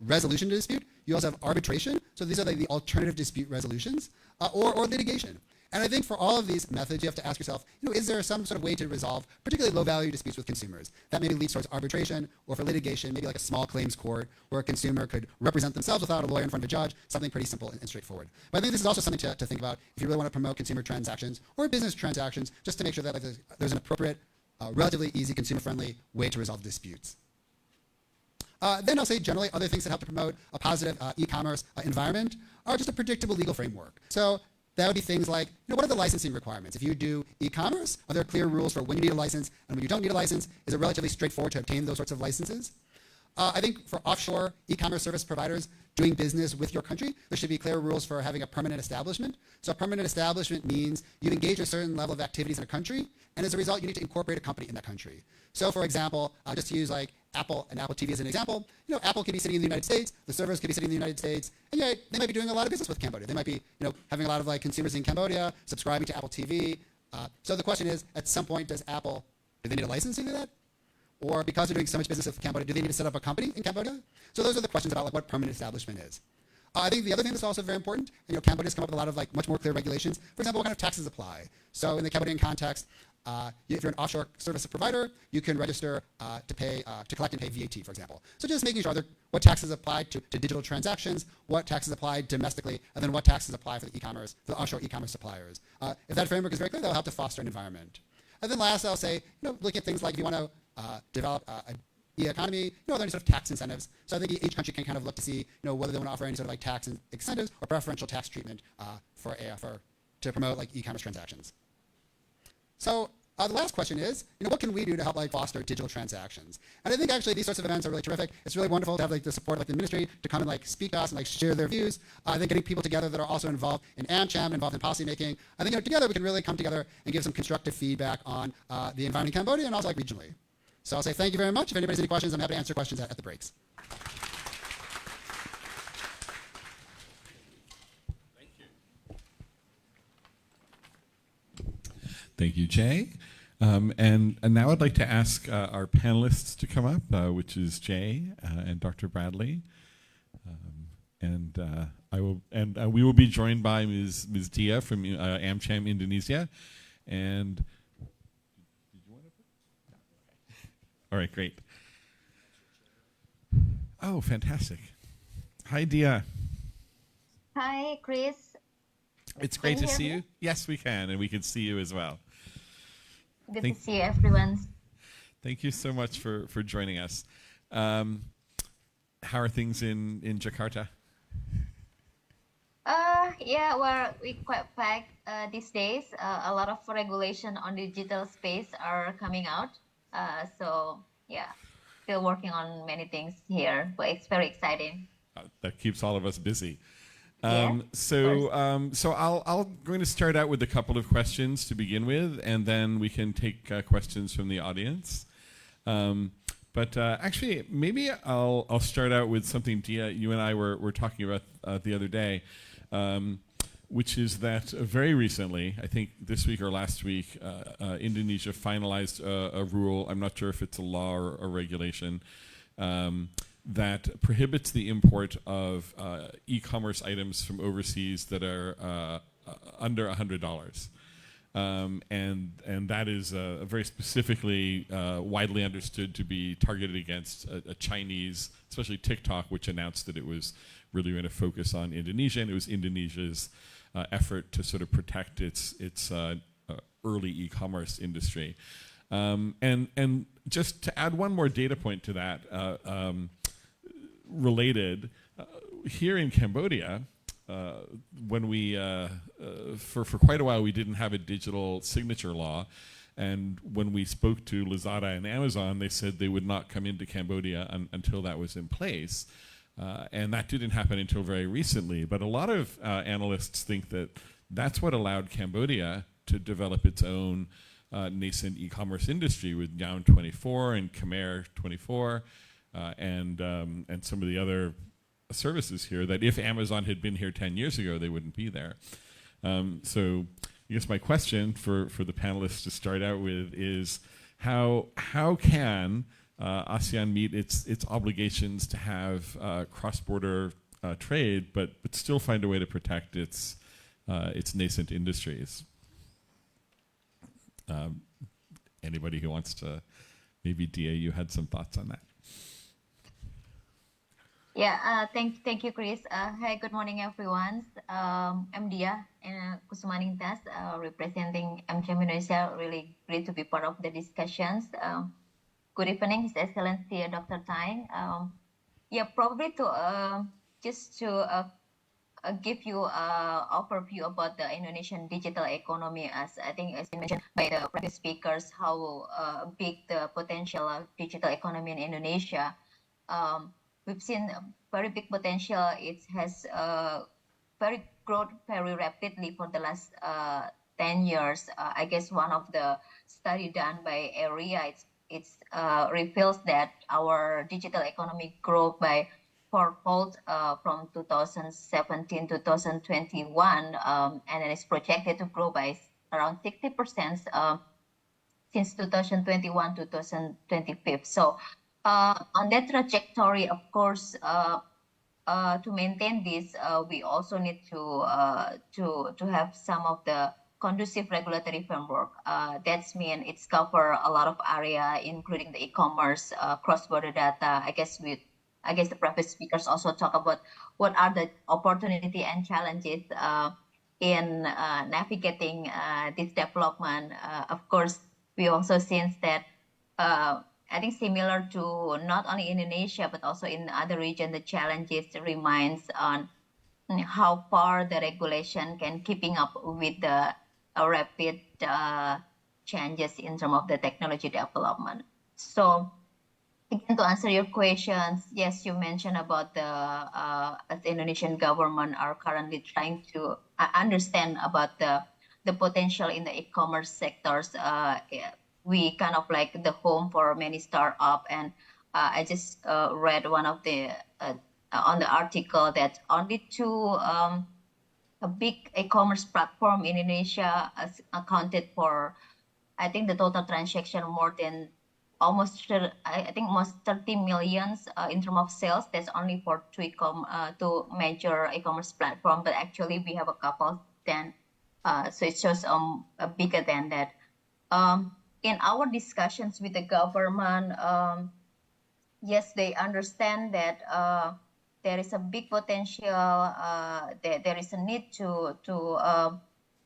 resolution to dispute. You also have arbitration. So these are like the alternative dispute resolutions, or litigation. And I think for all of these methods, you have to ask yourself, is there some sort of way to resolve particularly low-value disputes with consumers? That maybe leads towards arbitration, or for litigation, maybe like a small claims court where a consumer could represent themselves without a lawyer in front of a judge, something pretty simple and straightforward. But I think this is also something to think about if you really want to promote consumer transactions or business transactions, just to make sure that like, there's an appropriate, relatively easy, consumer-friendly way to resolve disputes. Then I'll say generally other things that help to promote a positive e-commerce environment are just a predictable legal framework. So that would be things like, what are the licensing requirements? If you do e-commerce, are there clear rules for when you need a license and when you don't need a license? Is it relatively straightforward to obtain those sorts of licenses? I think for offshore e-commerce service providers doing business with your country, there should be clear rules for having a permanent establishment. So a permanent establishment means you've engaged in a certain level of activities in a country, and as a result, you need to incorporate a company in that country. So for example, just to use like Apple and Apple TV as an example, Apple could be sitting in the United States, the servers could be sitting in the United States, and yet they might be doing a lot of business with Cambodia. They might be, having a lot of like consumers in Cambodia, subscribing to Apple TV. So the question is, at some point, do they need a license to do that? Or because they're doing so much business with Cambodia, do they need to set up a company in Cambodia? So those are the questions about like what permanent establishment is. I think the other thing that's also very important, Cambodia's come up with a lot of much more clear regulations. For example, what kind of taxes apply? So in the Cambodian context, if you're an offshore service provider, you can register to collect and pay VAT, for example. So just making sure what taxes apply to digital transactions, what taxes apply domestically, and then what taxes apply for the offshore e-commerce suppliers. If that framework is very clear, that'll help to foster an environment. And then last, I'll say, looking at things like if you want to develop an e-economy, are there any sort of tax incentives? So I think each country can kind of look to see, whether they want to offer any sort of tax incentives or preferential tax treatment to promote e-commerce transactions. So the last question is, what can we do to help foster digital transactions? And I think actually these sorts of events are really terrific. It's really wonderful to have the support of the ministry to come and speak to us and share their views. I think getting people together that are also involved in AmCham, involved in policy making, I think together we can really come together and give some constructive feedback on the environment in Cambodia and also regionally. So I'll say thank you very much. If anybody has any questions, I'm happy to answer questions at the breaks. Thank you, Jay. And now I'd like to ask our panelists to come up, which is Jay and Dr. Bradley. We will be joined by Ms. Dia from AmCham Indonesia. And did you want to put? All right, great. Oh, fantastic. Hi, Dia. Hi, Chris. It's great to see you. Yes, we can, and we can see you as well. Good to see everyone. Thank you so much for joining us. How are things in Jakarta? Yeah, we quite packed these days. A lot of regulation on digital space are coming out. So yeah, still working on many things here, but it's very exciting. That keeps all of us busy. Yeah, So I'll going to start out with a couple of questions to begin with, and then we can take questions from the audience. But actually, maybe I'll start out with something, Dia, you and I were talking about the other day, which is that very recently, I think this week or last week, Indonesia finalized a rule. I'm not sure if it's a law or a regulation. That prohibits the import of e-commerce items from overseas that are under $100. And that is very specifically widely understood to be targeted against a Chinese, especially TikTok, which announced that it was really going to focus on Indonesia, and it was Indonesia's effort to sort of protect its early e-commerce industry. And just to add one more data point to that, related, here in Cambodia, when we, for quite a while, we didn't have a digital signature law. And when we spoke to Lazada and Amazon, they said they would not come into Cambodia until that was in place. And that didn't happen until very recently. But a lot of analysts think that that's what allowed Cambodia to develop its own nascent e-commerce industry with Nguonly and Khmer 24. And some of the other services here that if Amazon had been here 10 years ago, they wouldn't be there. So I guess my question for the panelists to start out with is how can ASEAN meet its obligations to have cross-border trade, but still find a way to protect its nascent industries? Anybody who wants to, maybe Dia, you had some thoughts on that. Yeah, thank you, Chris. Hi, good morning, everyone. I'm Dia Kusumanintas, representing AmCham Indonesia. Really great to be part of the discussions. Good evening, His Excellency Dr. Taing. Yeah, probably to just to give you an overview about the Indonesian digital economy, as I think as mentioned by the previous speakers, how big the potential of digital economy in Indonesia. We've seen very big potential. It has very growth very rapidly for the last 10 years. I guess one of the study done by area, it reveals that our digital economy grew by fourfold from 2017 to 2021, and then it's projected to grow by around 60% since 2021 to 2025. So on that trajectory, of course, to maintain this, we also need to have some of the conducive regulatory framework. That's mean it's cover a lot of area, including the e-commerce, cross-border data. I guess the previous speakers also talk about what are the opportunity and challenges in navigating this development. Of course, we also sense that I think similar to not only Indonesia but also in other regions, the challenges remains on how far the regulation can keeping up with the rapid changes in terms of the technology development. So again, to answer your questions, yes, you mentioned about the Indonesian government are currently trying to understand about the potential in the e-commerce sectors. We kind of like the home for many startup, and I just read one of the on the article that only two a big e-commerce platform in Indonesia has accounted for, I think, the total transaction more than almost I think almost 30 millions in terms of sales. That's only for two major e-commerce platform, but actually we have a couple then, so it shows bigger than that. In our discussions with the government, yes, they understand that there is a big potential, there is a need to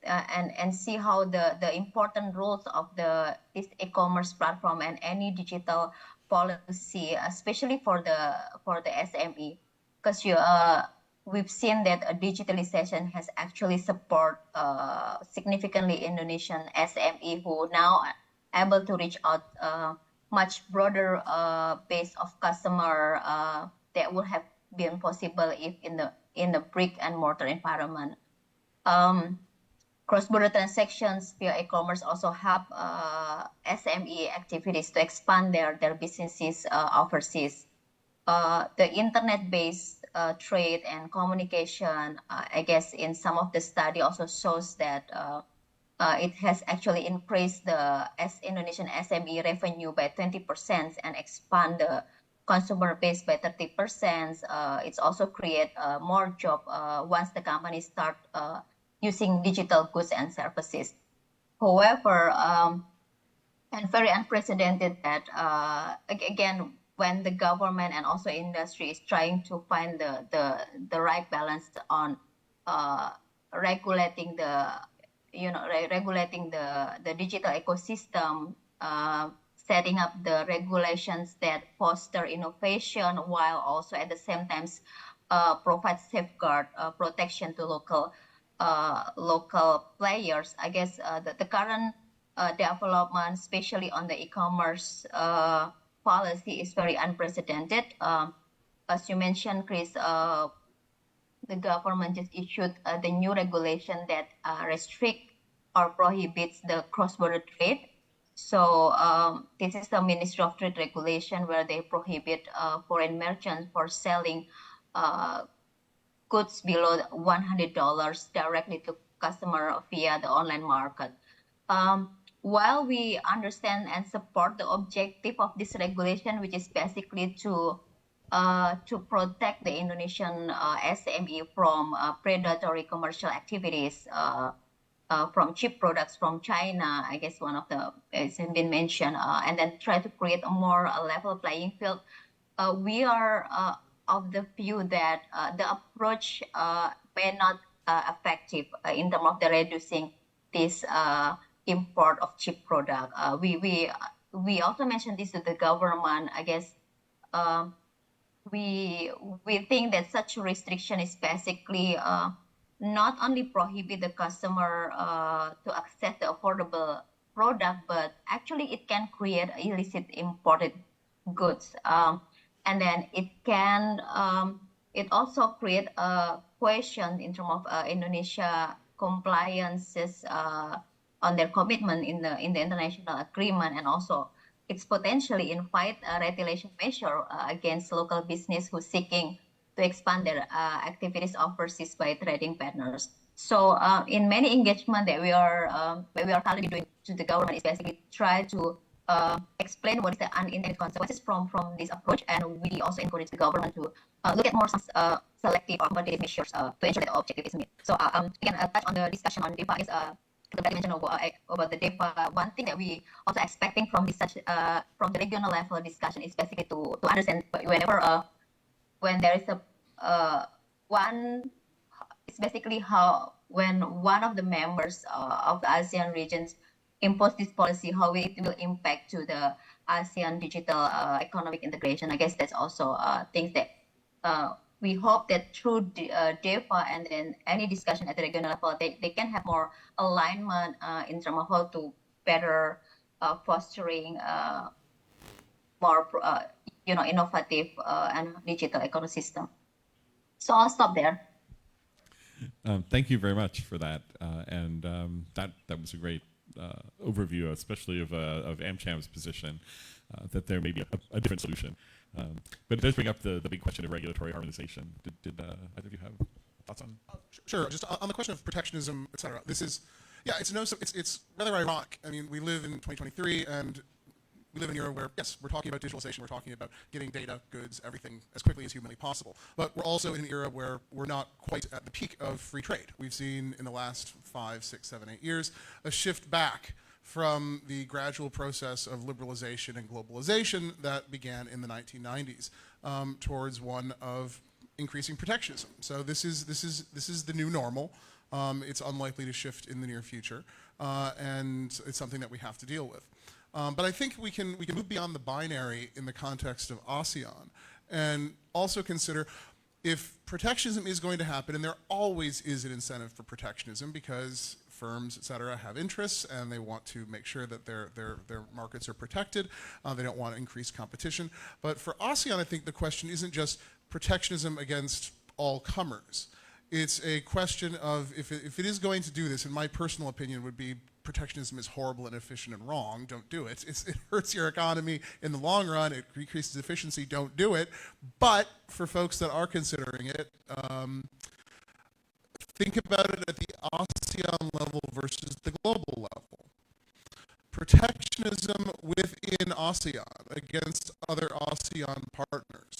and see how the important roles of this e-commerce platform and any digital policy, especially for the SME, because we've seen that digitalization has actually support significantly Indonesian SME who now are able to reach out much broader base of customer that would have been possible if in the brick and mortar environment. Cross-border transactions via e-commerce also help SME activities to expand their businesses overseas. The internet-based trade and communication, I guess in some of the study also shows that it has actually increased the Indonesian SME revenue by 20% and expand the consumer base by 30%. It's also create more job once the companies start using digital goods and services. However, and very unprecedented that again, when the government and also industry is trying to find the right balance on regulating the digital ecosystem, setting up the regulations that foster innovation while also at the same time provide safeguard protection to local players. I guess the current development, especially on the e-commerce policy, is very unprecedented. As you mentioned, Chris, the government just issued the new regulation that restrict or prohibits the cross-border trade. So this is the Ministry of Trade regulation where they prohibit foreign merchants for selling goods below $100 directly to customer via the online market. While we understand and support the objective of this regulation, which is basically to protect the Indonesian SME from predatory commercial activities, from cheap products from China, I guess one of the has been mentioned, and then try to create a more level playing field. We are of the view that the approach may not effective in terms of the reducing this import of cheap product. We also mentioned this to the government. I guess we think that such restriction is basically not only prohibit the customer to access the affordable product, but actually it can create illicit imported goods. And then it also create a question in terms of Indonesia compliances on their commitment in the international agreement, and also it's potentially invite a retaliation measure against local business who's seeking to expand their activities overseas by trading partners. So in many engagement that we are currently doing to the government is basically try to explain what is the unintended consequences from this approach, and we also encourage the government to look at more selective or competitive measures to ensure that the objective is met. So again, touch on the discussion on DEFA is the mention about the DEFA. One thing that we also expecting from this from the regional level discussion is basically to understand whenever when there is one, it's basically how when one of the members of the ASEAN regions impose this policy, how it will impact to the ASEAN digital economic integration. I guess that's also things that we hope that through DEFA and then any discussion at the regional level, they can have more alignment in terms of how to better fostering more innovative and digital ecosystem. So I'll stop there. Thank you very much for that, and that was a great overview, especially of AmCham's position, that there may be a different solution. But it does bring up the big question of regulatory harmonization. Did either of you have thoughts on? Sure. Just on the question of protectionism, et cetera. This is, yeah, it's rather ironic. I mean, we live in 2023, and we live in an era where, yes, we're talking about digitalization, we're talking about getting data, goods, everything as quickly as humanly possible. But we're also in an era where we're not quite at the peak of free trade. We've seen in the last 5, 6, 7, 8 years a shift back from the gradual process of liberalization and globalization that began in the 1990s towards one of increasing protectionism. So this is the new normal. It's unlikely to shift in the near future, and it's something that we have to deal with. But I think we can move beyond the binary in the context of ASEAN and also consider if protectionism is going to happen, and there always is an incentive for protectionism because firms, et cetera, have interests and they want to make sure that their markets are protected. They don't want to increase competition. But for ASEAN, I think the question isn't just protectionism against all comers. It's a question of if it is going to do this, and my personal opinion would be protectionism is horrible, inefficient, and wrong. Don't do it. It hurts your economy in the long run. It decreases efficiency. Don't do it. But for folks that are considering it, think about it at the ASEAN level versus the global level. Protectionism within ASEAN against other ASEAN partners.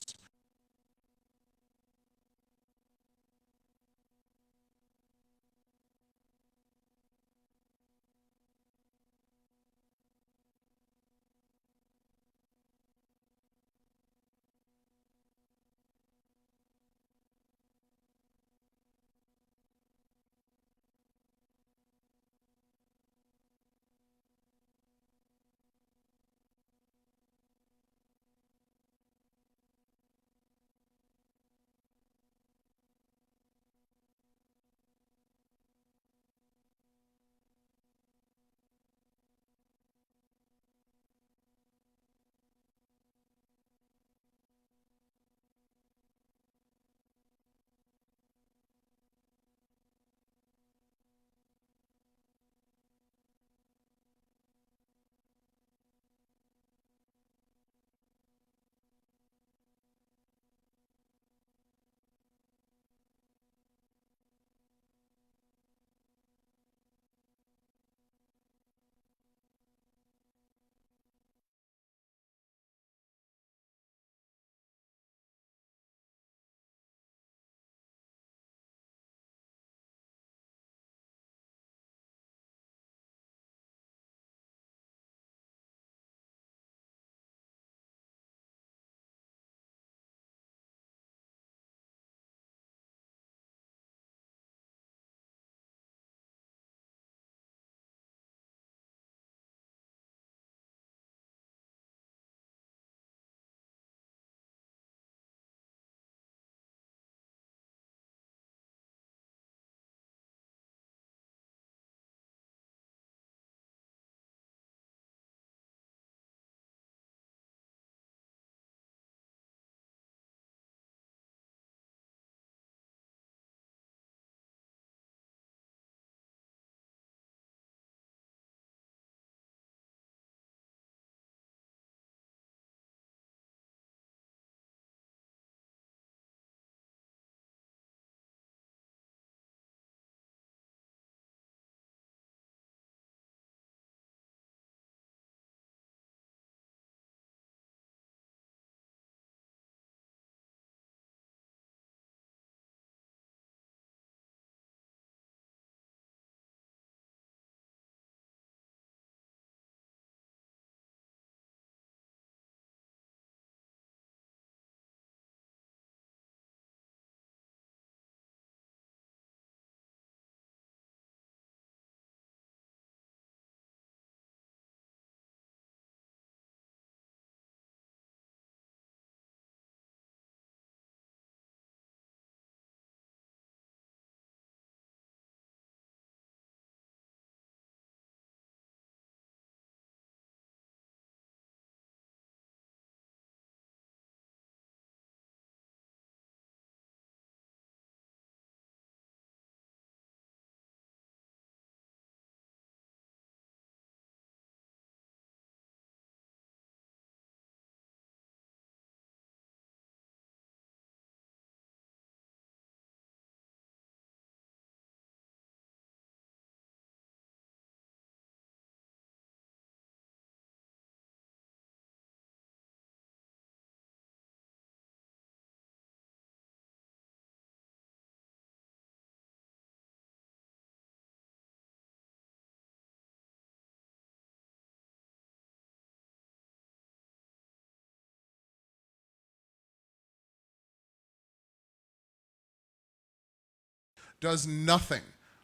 does nothing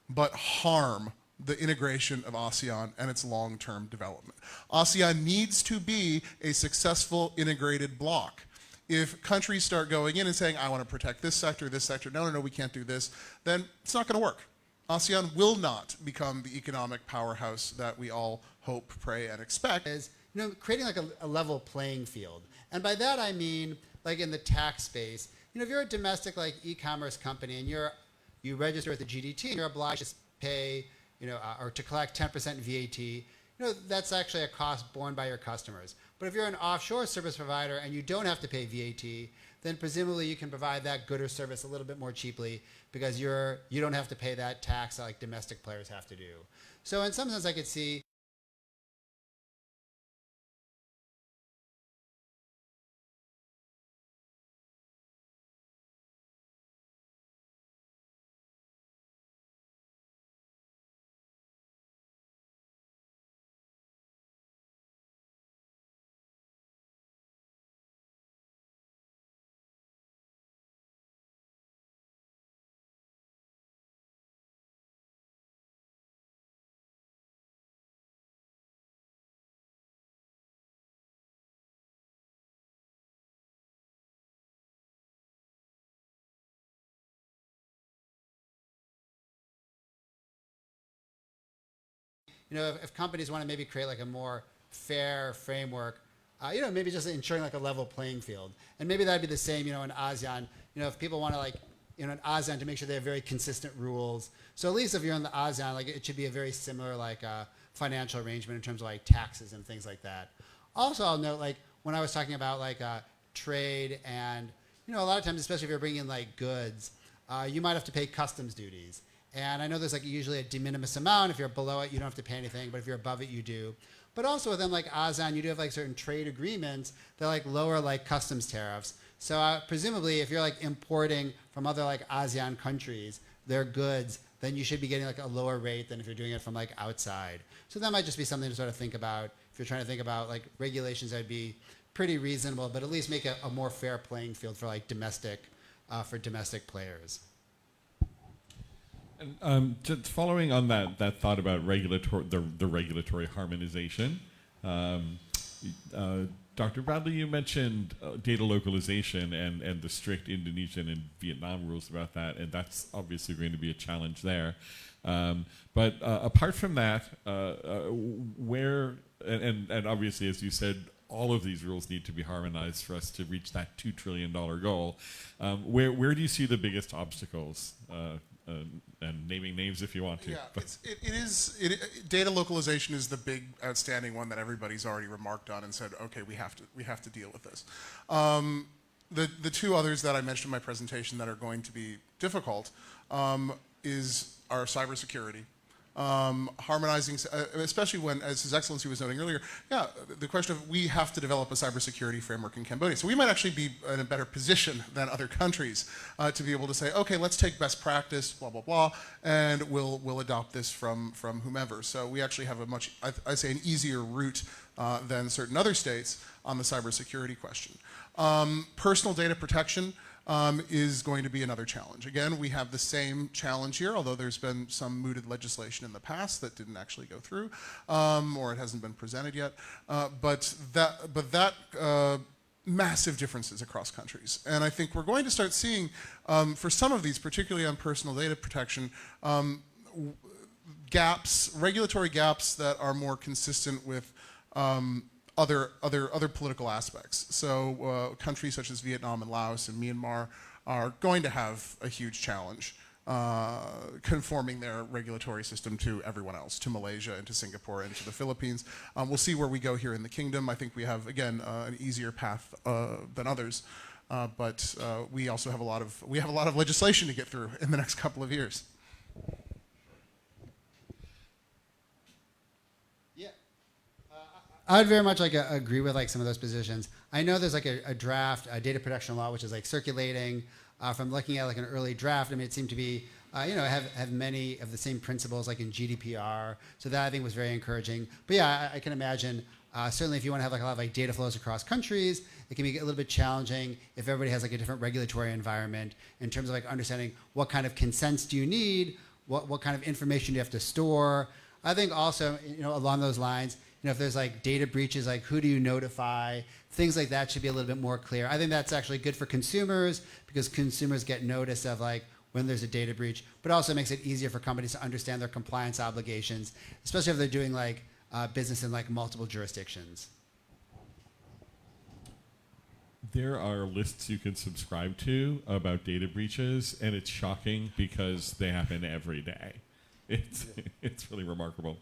but harm the integration of ASEAN and its long-term development. ASEAN needs to be a successful integrated bloc. If countries start going in and saying, I want to protect this sector, no, we can't do this, then it's not going to work. ASEAN will not become the economic powerhouse that we all hope, pray, and expect. Is, creating like a level playing field. And by that I mean, like in the tax space, if you're a domestic like e-commerce company and you register with the GDT, and you're obliged to pay, or to collect 10% VAT, that's actually a cost borne by your customers. But if you're an offshore service provider and you don't have to pay VAT, then presumably you can provide that good or service a little bit more cheaply because you don't have to pay that tax like domestic players have to do. So in some sense I could see if companies want to maybe create like a more fair framework, maybe just ensuring like a level playing field. And maybe that'd be the same, in ASEAN, if people want to like, in ASEAN to make sure they have very consistent rules. So at least if you're in the ASEAN, like it should be a very similar like financial arrangement in terms of like taxes and things like that. Also, I'll note like when I was talking about like trade and, a lot of times, especially if you're bringing in like goods, you might have to pay customs duties. And I know there's like usually a de minimis amount. If you're below it, you don't have to pay anything. But if you're above it, you do. But also within like ASEAN, you do have like certain trade agreements that like lower like customs tariffs. So presumably, if you're like importing from other like ASEAN countries their goods, then you should be getting like a lower rate than if you're doing it from like outside. So that might just be something to sort of think about if you're trying to think about like regulations that would be pretty reasonable, but at least make a more fair playing field for like domestic players. And just following on that thought about the regulatory harmonization, Dr. Bradley, you mentioned data localization and the strict Indonesian and Vietnam rules about that, and that's obviously going to be a challenge there. But apart from that, and obviously, as you said, all of these rules need to be harmonized for us to reach that $2 trillion goal. Where do you see the biggest obstacles? And naming names if you want to. Yeah, data localization is the big outstanding one that everybody's already remarked on and said, okay, we have to deal with this. The two others that I mentioned in my presentation that are going to be difficult is our cybersecurity. Harmonizing, especially when, as His Excellency was noting earlier, the question of we have to develop a cybersecurity framework in Cambodia. So we might actually be in a better position than other countries to be able to say, okay, let's take best practice, blah, blah, blah, and we'll adopt this from whomever. So we actually have a much, I say, an easier route than certain other states on the cybersecurity question. Personal data protection is going to be another challenge. Again, we have the same challenge here, although there's been some mooted legislation in the past that didn't actually go through, or it hasn't been presented yet. But that massive differences across countries. And I think we're going to start seeing, for some of these, particularly on personal data protection, regulatory gaps that are more consistent with other political aspects. So countries such as Vietnam and Laos and Myanmar are going to have a huge challenge conforming their regulatory system to everyone else, to Malaysia and to Singapore and to the Philippines. We'll see where we go here in the kingdom. I think we have, again, an easier path than others, but we also have a lot of legislation to get through in the next couple of years. I would very much agree with some of those positions. I know there's a draft, a data protection law, which is circulating. From looking at an early draft, I mean, it seemed to be, have many of the same principles in GDPR. So that I think was very encouraging. But yeah, I can imagine Certainly, if you want to have like a lot of like data flows across countries, it can be a little bit challenging if everybody has like a different regulatory environment in terms of like understanding what kind of consents do you need, what kind of information do you have to store. I think also, along those lines, if there's like data breaches, like who do you notify? Things like that should be a little bit more clear. I think that's actually good for consumers because consumers get notice of like when there's a data breach, but also makes it easier for companies to understand their compliance obligations, especially if they're doing like business in like multiple jurisdictions. There are lists you can subscribe to about data breaches, and it's shocking because they happen every day. It's really remarkable.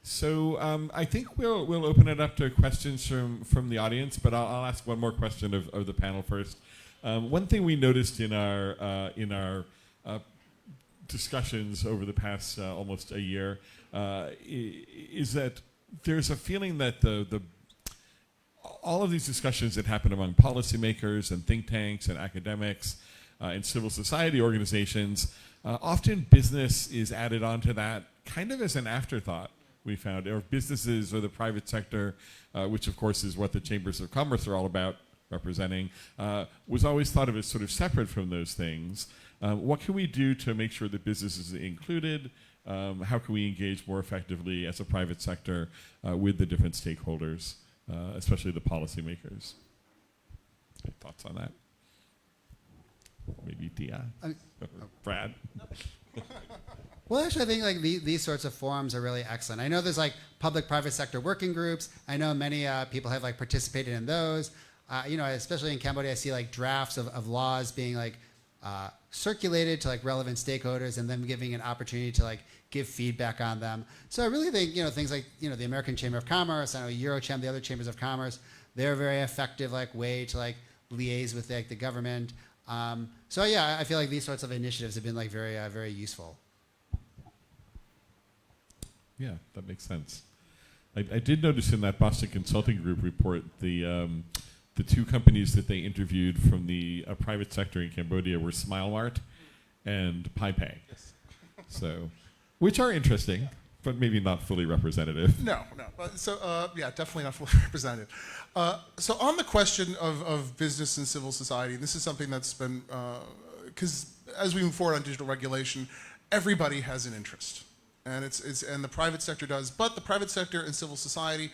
So I think we'll open it up to questions from the audience, but I'll ask one more question of the panel first. One thing we noticed in our discussions over the past almost a year is that there's a feeling that all of these discussions that happen among policymakers and think tanks and academics and civil society organizations, often business is added onto that kind of as an afterthought, we found, or businesses or the private sector, which of course is what the chambers of commerce are all about representing, was always thought of as sort of separate from those things. What can we do to make sure that business is included? How can we engage more effectively as a private sector with the different stakeholders, especially the policymakers? Any thoughts on that? Maybe Dia? Brad? Well, actually, I think like these sorts of forums are really excellent. I know there's like public-private sector working groups. I know many people have like participated in those. Especially in Cambodia, I see like drafts of laws being like circulated to like relevant stakeholders and them giving an opportunity to like give feedback on them. So I really think things like the American Chamber of Commerce, I know Eurochem, the other chambers of commerce, they're a very effective like way to like liaise with like the government. So yeah, I feel like these sorts of initiatives have been like very very useful. Yeah, that makes sense. I did notice in that Boston Consulting Group report the two companies that they interviewed from the private sector in Cambodia were SmileMart and PaiPay. Yes. So, which are interesting, but maybe not fully representative. No. Yeah, definitely not fully representative. So on the question of business and civil society, this is something that's been, because as we move forward on digital regulation, everybody has an interest. And and the private sector does, but the private sector and civil society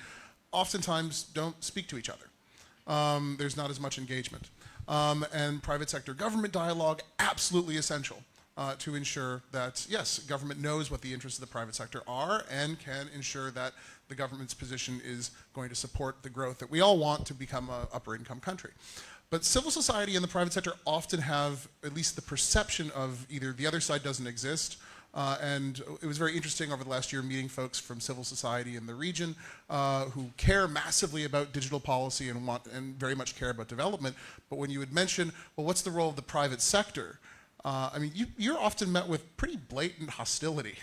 oftentimes don't speak to each other. There's not as much engagement. And private sector government dialogue, absolutely essential to ensure that, yes, government knows what the interests of the private sector are and can ensure that the government's position is going to support the growth that we all want to become an upper income country. But civil society and the private sector often have at least the perception of either the other side doesn't exist, and it was very interesting over the last year meeting folks from civil society in the region who care massively about digital policy and very much care about development. But when you would mention, well, what's the role of the private sector? You're often met with pretty blatant hostility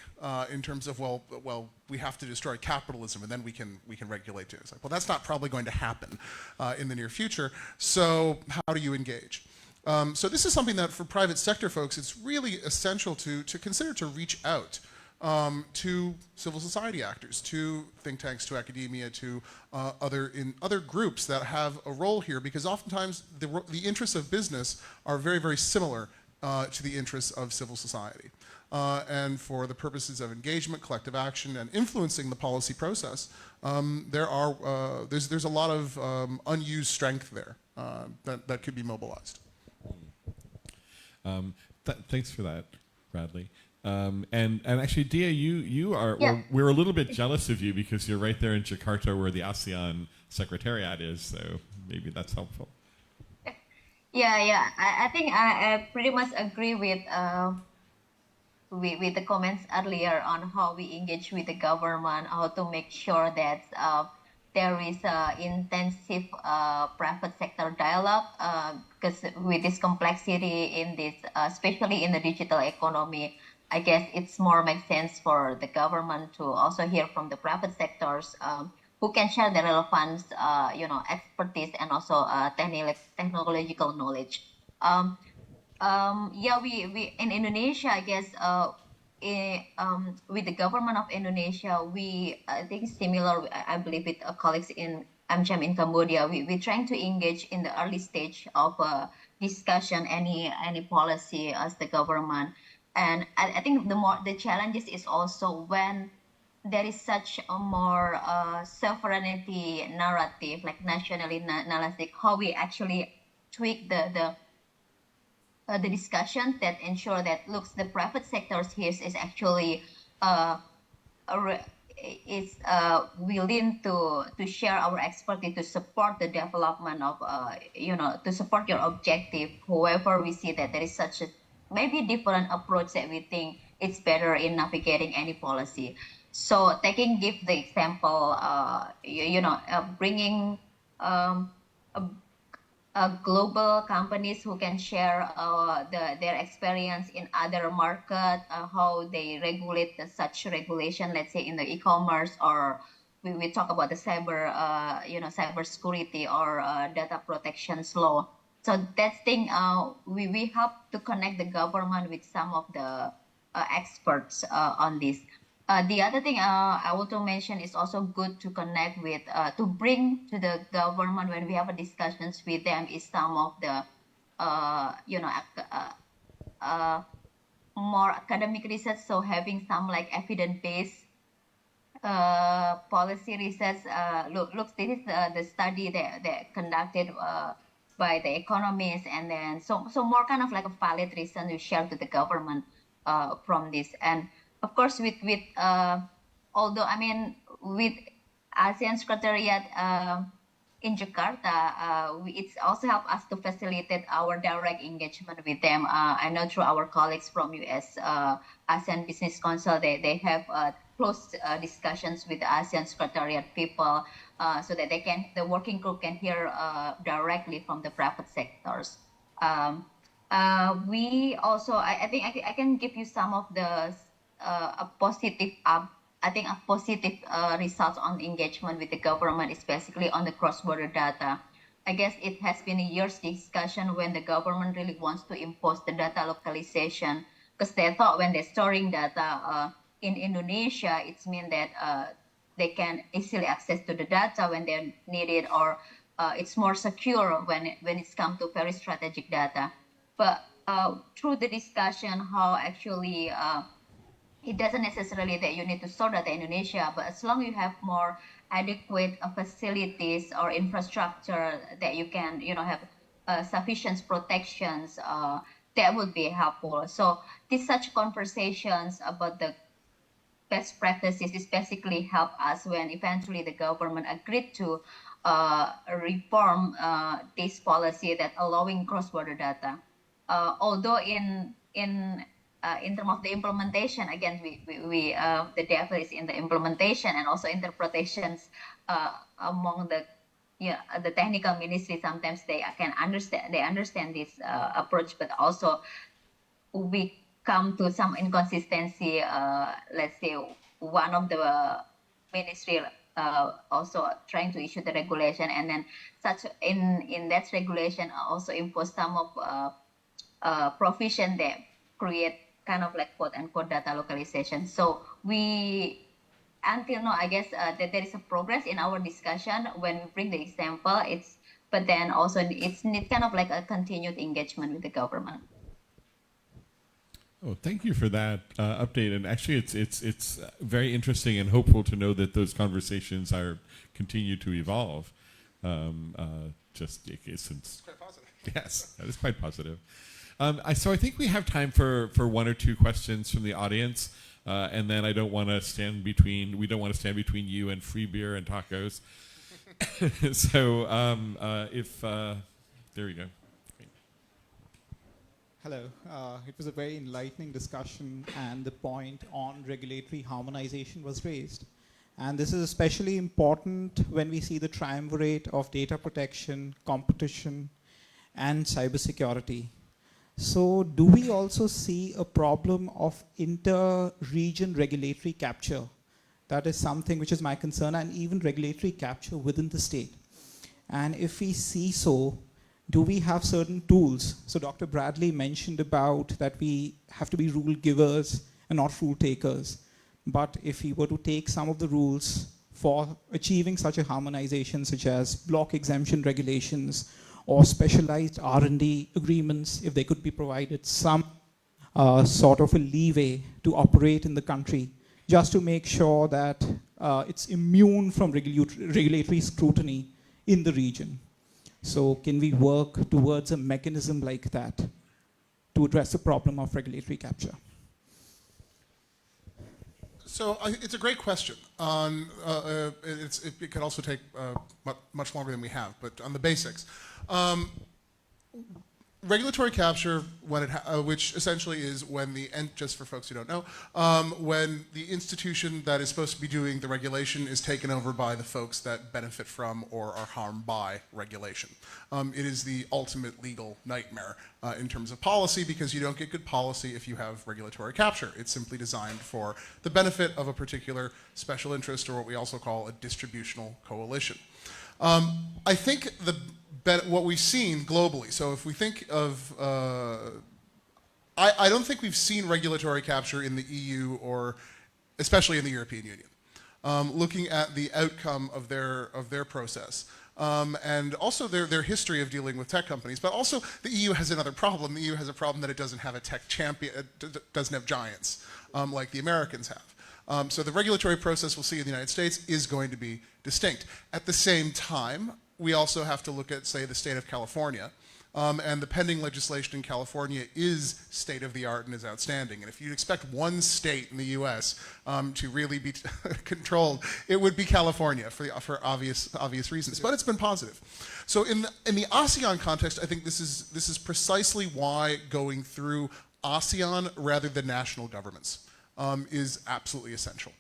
in terms of, well, we have to destroy capitalism and then we can regulate it. It's like, well, that's not probably going to happen in the near future. So how do you engage? So this is something that for private sector folks, it's really essential to consider to reach out to civil society actors, to think tanks, to academia, to other groups that have a role here, because oftentimes the interests of business are very, very similar to the interests of civil society. And for the purposes of engagement, collective action, and influencing the policy process, there's a lot of unused strength there that could be mobilized. Thanks for that, Bradley. And actually, Dia, you are, Yeah. we're a little bit jealous of you because you're right there in Jakarta where the ASEAN Secretariat is, so maybe that's helpful. Yeah. I think I pretty much agree with the comments earlier on how we engage with the government, how to make sure that there is intensive private sector dialogue, because with this complexity in this, especially in the digital economy, I guess it's more makes sense for the government to also hear from the private sectors who can share the relevant, expertise and also technological knowledge. We in Indonesia, I guess with the government of Indonesia, we I think similar. I believe with colleagues in AmCham in Cambodia, we're trying to engage in the early stage of discussion any policy as the government, and I think the challenges is also when there is such a more sovereignty narrative, like nationally nationalistic, how we actually tweak the discussion that ensure that looks the private sectors here is actually uh, is willing to share our expertise to support the development of to support your objective. However, we see that there is such a maybe different approach that we think it's better in navigating any policy. So give the example, bringing a global companies who can share their experience in other market, how they regulate such regulation, let's say in the e-commerce, or we talk about the cyber security or data protections law. So that thing, we help to connect the government with some of the experts on this. The other thing I want to mention is also good to connect with, to bring to the government when we have a discussions with them is some of the, more academic research. So having some like evidence-based policy research. Look, this is the study that conducted by the economists, and then so more kind of like a valid reason to share to the government from this. And of course, although I mean with ASEAN Secretariat in Jakarta, it's also helped us to facilitate our direct engagement with them. I know through our colleagues from US ASEAN Business Council, they have close discussions with the ASEAN Secretariat people, so that the working group can hear directly from the private sectors. We also, I think I can give you some of the a positive results on engagement with the government, especially on the cross-border data. I guess it has been a year's discussion when the government really wants to impose the data localization, because they thought when they're storing data in Indonesia, it's mean that they can easily access to the data when they're needed, or it's more secure when it's come to very strategic data. But through the discussion, how actually it doesn't necessarily that you need to store data in Indonesia, but as long as you have more adequate facilities or infrastructure that you can, have sufficient protections, that would be helpful. So these such conversations about the best practices is basically help us when eventually the government agreed to reform this policy that allowing cross-border data. Although in terms of the implementation, again, the devil is in the implementation and also interpretations among the technical ministry. Sometimes they understand this approach, but also we come to some inconsistency. Let's say one of the ministry also trying to issue the regulation, and then such in that regulation also impose some of provision that create kind of like quote unquote data localization. So until now, I guess that there is a progress in our discussion when we bring the example. But then also it's kind of like a continued engagement with the government. Oh, thank you for that update. And actually, it's very interesting and hopeful to know that those conversations continue to evolve. Since quite positive. Yes, that is quite positive. So I think we have time for one or two questions from the audience, and then we don't want to stand between you and free beer and tacos. So there we go. Hello. It was a very enlightening discussion, and the point on regulatory harmonization was raised. And this is especially important when we see the triumvirate of data protection, competition, and cybersecurity. So do we also see a problem of inter-region regulatory capture? That is something which is my concern, and even regulatory capture within the state. And if we see so, do we have certain tools? So Dr. Bradley mentioned about that we have to be rule givers and not rule takers. But if we were to take some of the rules for achieving such a harmonization, such as block exemption regulations or specialized R&D agreements, if they could be provided some sort of a leeway to operate in the country, just to make sure that it's immune from regulatory scrutiny in the region. So can we work towards a mechanism like that to address the problem of regulatory capture? So it's a great question. It could also take much longer than we have, but on the basics. Regulatory capture, when which essentially is when just for folks who don't know, when the institution that is supposed to be doing the regulation is taken over by the folks that benefit from or are harmed by regulation. It is the ultimate legal nightmare in terms of policy, because you don't get good policy if you have regulatory capture. It's simply designed for the benefit of a particular special interest, or what we also call a distributional coalition. I think what we've seen globally, so if we think of, I don't think we've seen regulatory capture in the EU or especially in the European Union. Looking at the outcome of their process. And also their history of dealing with tech companies, but also the EU has another problem. The EU has a problem that it doesn't have a tech champion, it doesn't have giants like the Americans have. So the regulatory process we'll see in the United States is going to be distinct. At the same time, we also have to look at, say, the state of California. And the pending legislation in California is state-of-the-art and is outstanding. And if you expect one state in the U.S. To really be controlled, it would be California for obvious reasons. But it's been positive. So in the ASEAN context, I think this is precisely why going through ASEAN rather than national governments is absolutely essential.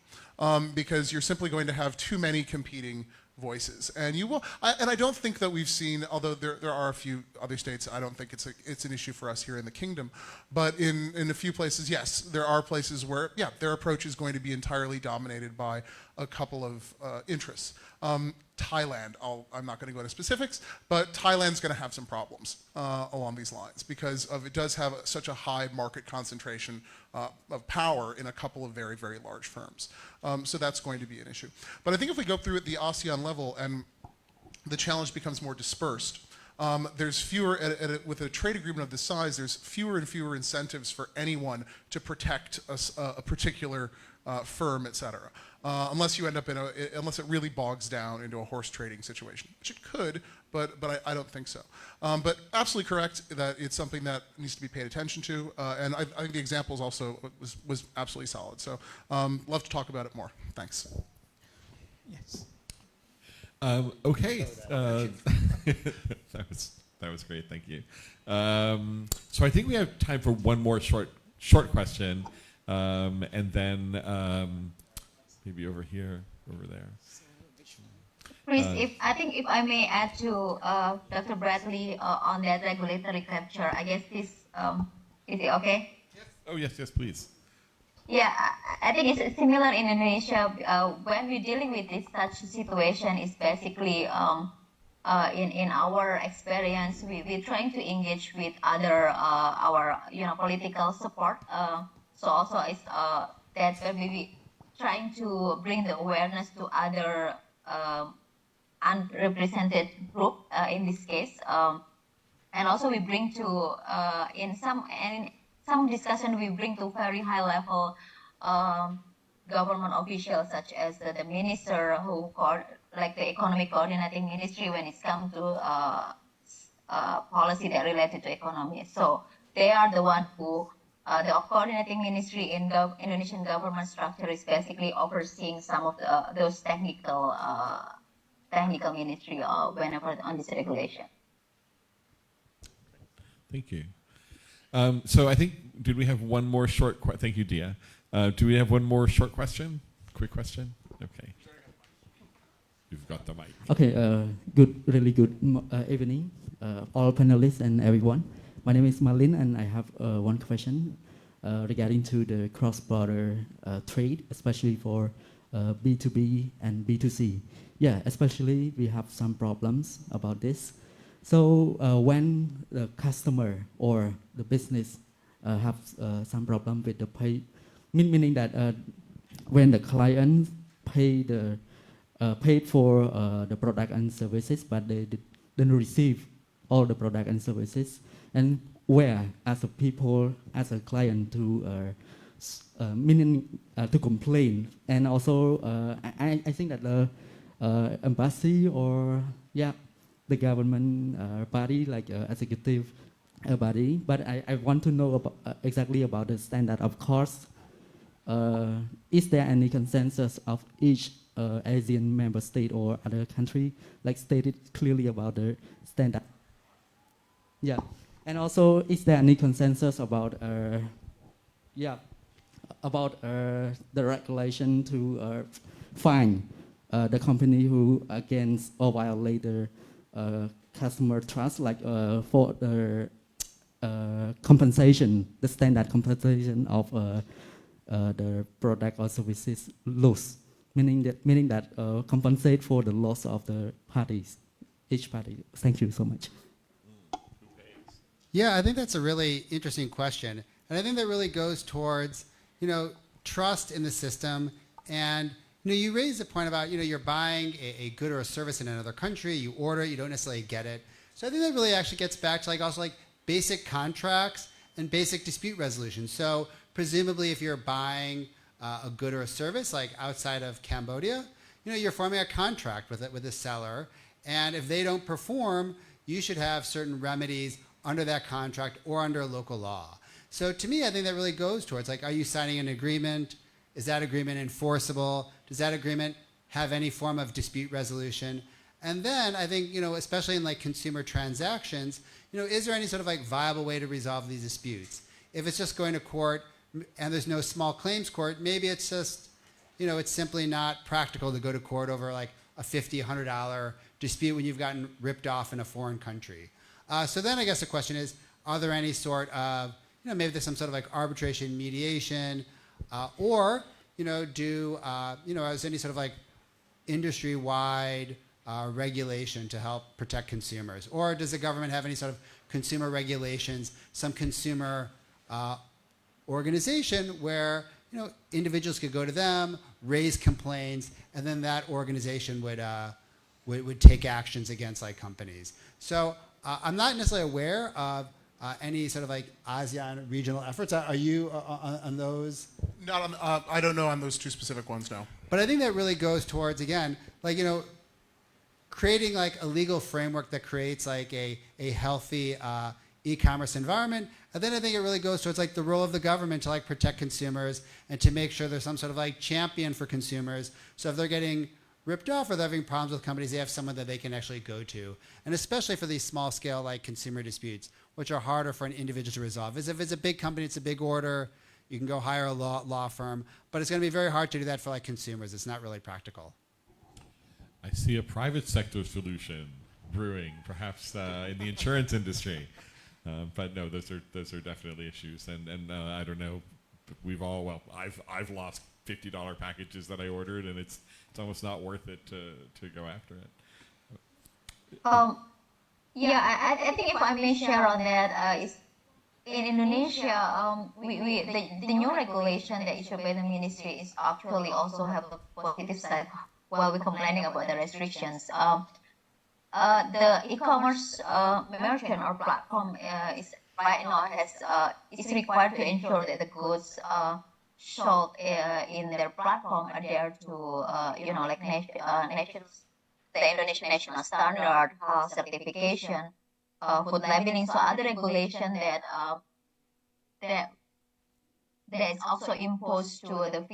Because you're simply going to have too many competing voices, and you will. And I don't think that we've seen, although there are a few other states, I don't think it's an issue for us here in the kingdom. But in a few places, yes, there are places where, yeah, their approach is going to be entirely dominated by a couple of interests. Thailand, I'm not going to go into specifics, but Thailand's going to have some problems along these lines because it does have such a high market concentration of power in a couple of very, very large firms. So that's going to be an issue. But I think if we go through at the ASEAN level and the challenge becomes more dispersed, there's fewer, with a trade agreement of this size, there's fewer and fewer incentives for anyone to protect a particular firm, et cetera. Unless you end up unless it really bogs down into a horse trading situation, which it could, but I don't think so. But absolutely correct that it's something that needs to be paid attention to, and I think the examples also was absolutely solid. So love to talk about it more. Thanks. Yes. Okay. That was great. Thank you. So I think we have time for one more short question, and then maybe over here, over there. Chris, if I may add to Dr. Bradley on that regulatory capture, I guess this is it okay? Yes. Oh yes, please. Yeah, I think it's similar in Indonesia. When we're dealing with such situation, it's basically in our experience, we're trying to engage with our political support. So also it's that's where we trying to bring the awareness to other unrepresented group in this case, and also we bring to in some discussion we bring to very high level government officials such as the minister like the economic coordinating ministry when it's come to policy that related to economy. So they are the one who the coordinating ministry in the Indonesian government structure is basically overseeing some of those technical ministry whenever on this regulation. Thank you. So I think, did we have one more short question? Thank you, Dia. Do we have one more short question? Quick question? Okay. You've got the mic. Okay, really good evening, all panelists and everyone. My name is Malin, and I have one question regarding to the cross-border trade, especially for B2B and B2C. Yeah, especially we have some problems about this. So when the customer or the business have some problem with the meaning that when the client paid for the product and services, but they didn't receive all the product and services, and where as a people, as a client to meaning to complain, and also I think that the embassy or the government body like executive body, but I want to know about, exactly about the standard of cost. Is there any consensus of each ASEAN member state or other country, like stated clearly about the standard? Yeah, and also is there any consensus about the regulation to fine the company who against or violate the customer trust, like for the compensation, the standard compensation of the product or services loss, meaning that compensate for the loss of the parties, each party. Thank you so much. Yeah, I think that's a really interesting question. And I think that really goes towards, trust in the system. And, you raised the point about, you're buying a good or a service in another country, you order it, you don't necessarily get it. So I think that really actually gets back to also basic contracts and basic dispute resolution. So presumably if you're buying a good or a service like outside of Cambodia, you're forming a contract with the seller. And if they don't perform, you should have certain remedies under that contract or under local law. So to me, I think that really goes towards are you signing an agreement? Is that agreement enforceable? Does that agreement have any form of dispute resolution? And then I think, especially in consumer transactions, is there any sort of viable way to resolve these disputes? If it's just going to court and there's no small claims court, maybe it's just, it's simply not practical to go to court over a $50, $100 dispute when you've gotten ripped off in a foreign country. So then I guess the question is, are there any sort of, maybe there's some sort of arbitration, mediation, or, is any sort of industry-wide regulation to help protect consumers? Or does the government have any sort of consumer regulations, some consumer organization where, individuals could go to them, raise complaints, and then that organization would take actions against companies. So I'm not necessarily aware of any sort of ASEAN regional efforts. Are you on those? Not on, I don't know on those two specific ones, no. But I think that really goes towards, again, creating a legal framework that creates a healthy e-commerce environment. And then I think it really goes towards the role of the government to protect consumers and to make sure there's some sort of champion for consumers. So if they're getting ripped off or they're having problems with companies, they have someone that they can actually go to. And especially for these small scale consumer disputes, which are harder for an individual to resolve. As if it's a big company, it's a big order, you can go hire a law firm, but it's going to be very hard to do that for consumers. It's not really practical. I see a private sector solution brewing, perhaps in the insurance industry. But no, those are definitely issues, and I don't know. I've lost $50 packages that I ordered, and it's almost not worth it to go after it. I think if I may share on that, is in Indonesia, the new regulation that issued by the ministry is actually also have a positive side while we're complaining about the restrictions. The e-commerce merchant or platform is right now is required to ensure that the goods sold in their platform adhere to the Indonesian national standard, certification, food labeling, so other regulation that is also imposed to the